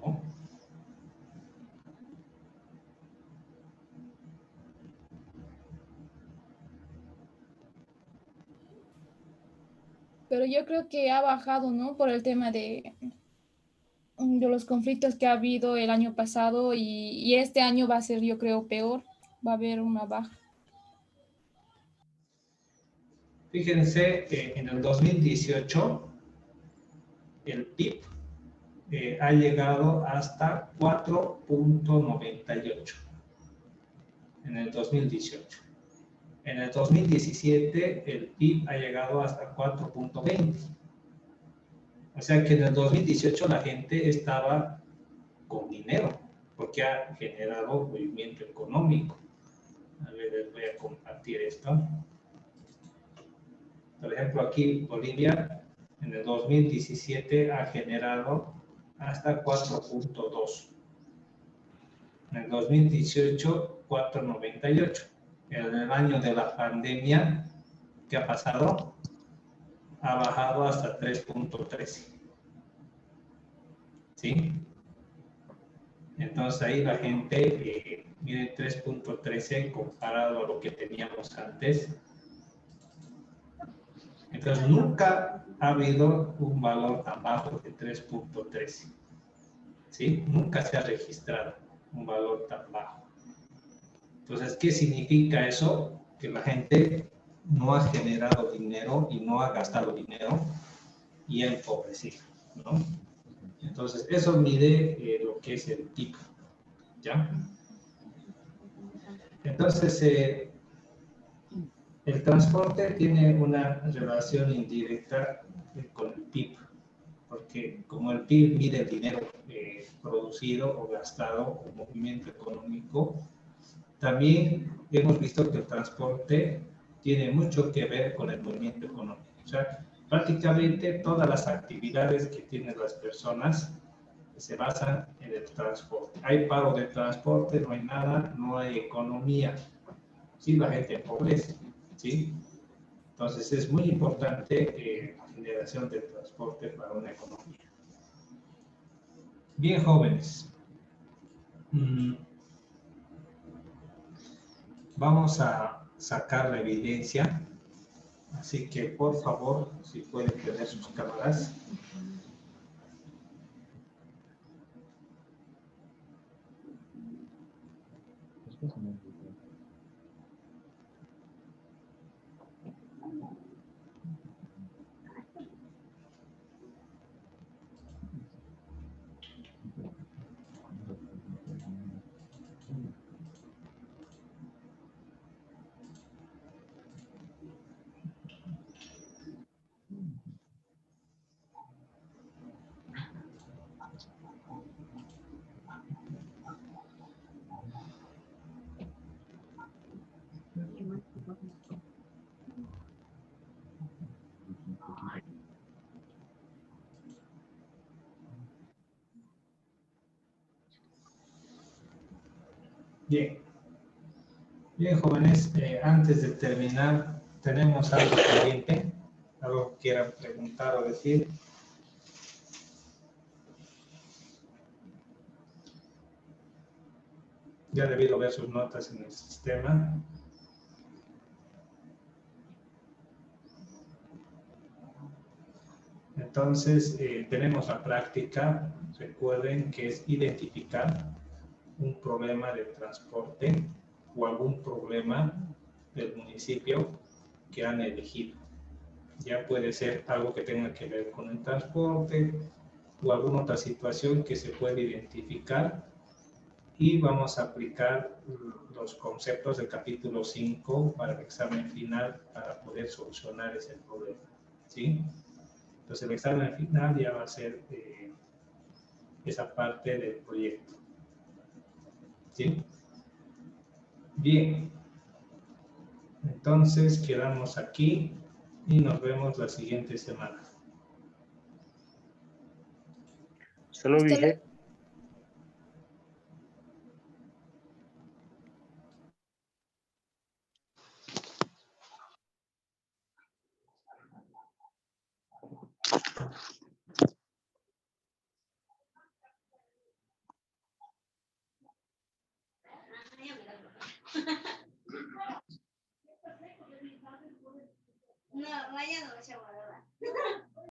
¿No? pero yo creo que ha bajado, ¿no? Por el tema de los conflictos que ha habido el año pasado y este año va a ser, yo creo, peor. Va a haber una baja. Fíjense que en el 2018 el PIB ha llegado hasta 4.98 en el 2018. En el 2017 el PIB ha llegado hasta 4.20. O sea que en el 2018 la gente estaba con dinero porque ha generado movimiento económico. A ver, les voy a compartir esto. Por ejemplo, aquí Bolivia en el 2017 ha generado hasta 4.2. En el 2018, 4.98. En el año de la pandemia, ¿qué ha pasado? Ha bajado hasta 3.13. ¿Sí? Entonces ahí la gente, mire, 3.13 comparado a lo que teníamos antes. Entonces, nunca ha habido un valor tan bajo de 3.13. ¿Sí? Nunca se ha registrado un valor tan bajo. Entonces, ¿qué significa eso? Que la gente no ha generado dinero y no ha gastado dinero y ha empobrecido, ¿no? Entonces, eso mide lo que es el PIB, ¿ya? Entonces, el transporte tiene una relación indirecta con el PIB, porque como el PIB mide el dinero producido o gastado o movimiento económico, también hemos visto que el transporte tiene mucho que ver con el movimiento económico. O sea, prácticamente todas las actividades que tienen las personas se basan en el transporte. Hay paro de transporte, no hay nada, no hay economía. Sí, la gente empobrece. ¿Sí? Entonces es muy importante la generación de transporte para una economía. Bien, jóvenes. Vamos a sacar la evidencia. Así que, por favor, si pueden tener sus cámaras. Bien. Bien, jóvenes, antes de terminar, ¿tenemos algo pendiente? ¿Algo que quieran preguntar o decir? Ya he debido ver sus notas en el sistema. Entonces, tenemos la práctica, recuerden que es identificar un problema de transporte o algún problema del municipio que han elegido. Ya puede ser algo que tenga que ver con el transporte o alguna otra situación que se puede identificar y vamos a aplicar los conceptos del capítulo 5 para el examen final para poder solucionar ese problema. ¿Sí? Entonces el examen final ya va a ser esa parte del proyecto. ¿Sí? Bien. Entonces quedamos aquí y nos vemos la siguiente semana. Hasta luego, Inge. No, mañana no se va a